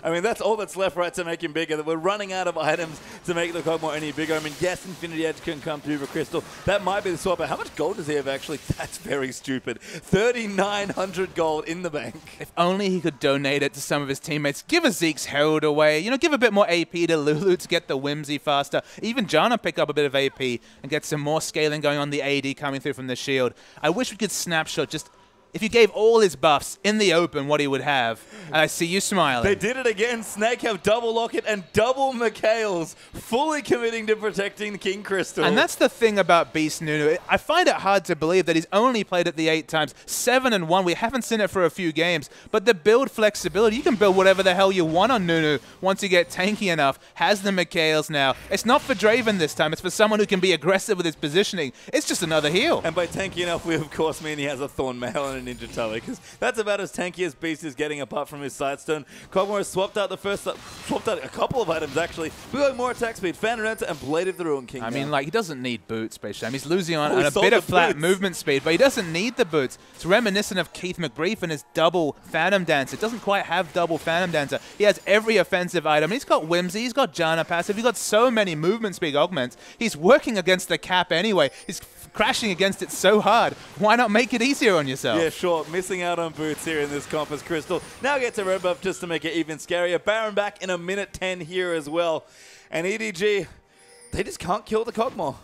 I mean, that's all that's left, right, to make him bigger. That we're running out of items to make the Kog'Maw any bigger. I mean, yes, Infinity Edge can come through for Crystal. That might be the swap, but how much gold does he have, actually? That's very stupid. 3,900 gold in the bank. If only he could donate it to some of his teammates. Give a Zeke's Herald away. You know, give a bit more AP to Lulu to get the Whimsy faster. Even Janna pick up a bit of AP and get some more scaling going on the AD coming through from the shield. I wish we could snapshot just if you gave all his buffs in the open what he would have, and I see you smiling. They did it again. Snake have double Locket and double Mikhails, fully committing to protecting King Crystal. And that's the thing about Beast Nunu. I find it hard to believe that he's only played it the 8 times, 7-1. We haven't seen it for a few games, but the build flexibility, you can build whatever the hell you want on Nunu once you get tanky enough. Has the Mikhails now. It's not for Draven this time. It's for someone who can be aggressive with his positioning. It's just another heal. And by tanky enough, we of course mean he has a Thorn Mail and a Ninja Tully, because that's about as tanky as Beast is getting apart from his Sidestone. Kog'Maw has swapped out a couple of items actually. We got more attack speed, Flandre and Blade of the Ruin King. I mean, like, he doesn't need boots, Space Jam. He's losing on he a bit of flat boots. movement speed, but he doesn't need the boots. It's reminiscent of Keith McBrief and his double Phantom Dancer. It doesn't quite have double Phantom Dancer. He has every offensive item. He's got Whimsy, he's got Janna passive, he's got so many movement speed augments. He's working against the cap anyway. He's crashing against it so hard. Why not make it easier on yourself? Yeah, sure. Missing out on boots here in this comp as Crystal now gets a red buff just to make it even scarier. Baron back in a minute 10 here as well. And EDG, they just can't kill the Kog'Maw.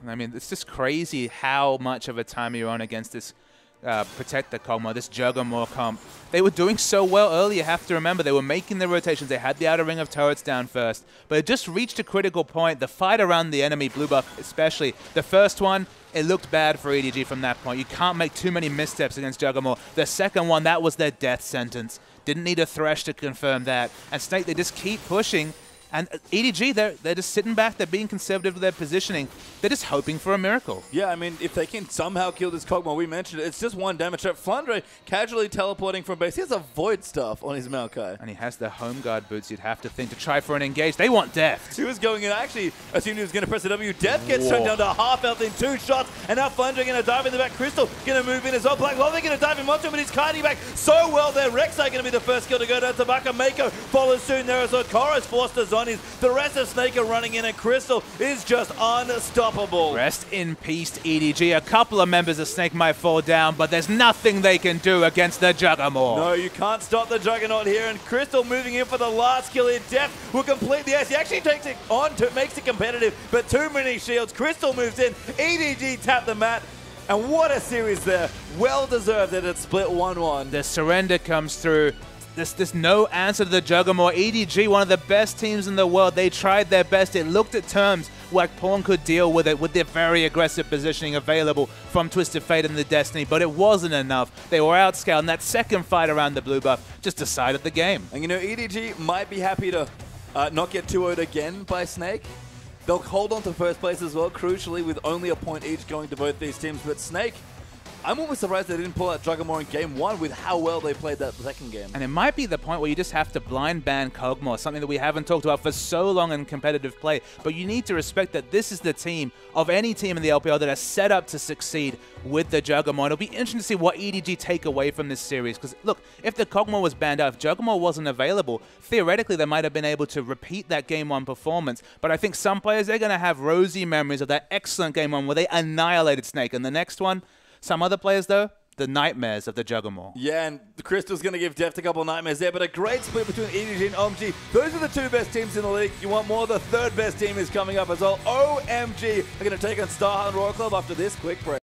I mean, it's just crazy how much of a time you're on against this Protect the Kog'Maw, this Juggernaut comp. They were doing so well earlier, you have to remember. They were making the rotations. They had the outer ring of turrets down first. But it just reached a critical point. The fight around the enemy, blue buff especially. The first one, it looked bad for EDG from that point. You can't make too many missteps against Juggernaut. The second one, that was their death sentence. Didn't need a Thresh to confirm that. And Snake, they just keep pushing. And EDG, they're just sitting back. They're being conservative with their positioning. They're just hoping for a miracle. Yeah, I mean, if they can somehow kill this Kog'Maw, we mentioned it, it's just 1 damage trap. Flandre casually teleporting from base. He has a Void Staff on his Maokai. And he has the home guard boots, you'd have to think, to try for an engage. They want Deft. He was going in, actually assumed he was going to press the W. Deft gets turned down to half health in 2 shots. And now Flandre going to dive in the back. Crystal going to move in as well. blacklOli going to dive in onto him, but he's kiting back so well there. Rek'Sai going to be the first kill to go down to BAKA. Meiko follows soon there as well. Koro's forced to zonies. The rest of Snake are running in, and Crystal is just unstoppable. Rest in peace, EDG. A couple of members of Snake might fall down, but there's nothing they can do against the Juggernaut. No, you can't stop the Juggernaut here, and Crystal moving in for the last kill here. Deft will complete the ace. He actually takes it on, makes it competitive, but too many shields. Crystal moves in. EDG tapped the mat. And what a series there. Well deserved that it split 1-1. The surrender comes through. There's no answer to the Juggernaut. EDG, one of the best teams in the world. They tried their best. It looked at terms like Pawn could deal with it with their very aggressive positioning available from Twisted Fate and the Destiny, but it wasn't enough. They were outscaled, and that second fight around the blue buff just decided the game. And you know, EDG might be happy to not get 2-0'd again by Snake. They'll hold on to first place as well, crucially, with only a point each going to both these teams. But Snake, I'm almost surprised they didn't pull out Juggernaut in game 1 with how well they played that second game. And it might be the point where you just have to blind ban Kog'Maw, something that we haven't talked about for so long in competitive play. But you need to respect that this is the team of any team in the LPL that are set up to succeed with the Juggernaut. It'll be interesting to see what EDG take away from this series. Because, look, if the Kog'Maw was banned out, if Juggernaut wasn't available, theoretically they might have been able to repeat that game 1 performance. But I think some players, they're going to have rosy memories of that excellent game 1 where they annihilated Snake. And the next one, some other players, though, the nightmares of the Juggernaut. Yeah, and the Crystal's going to give Deft a couple of nightmares there, but a great split between EDG and OMG. Those are the 2 best teams in the league. You want more? The 3rd best team is coming up as well. OMG are going to take on Starheart and Royal Club after this quick break.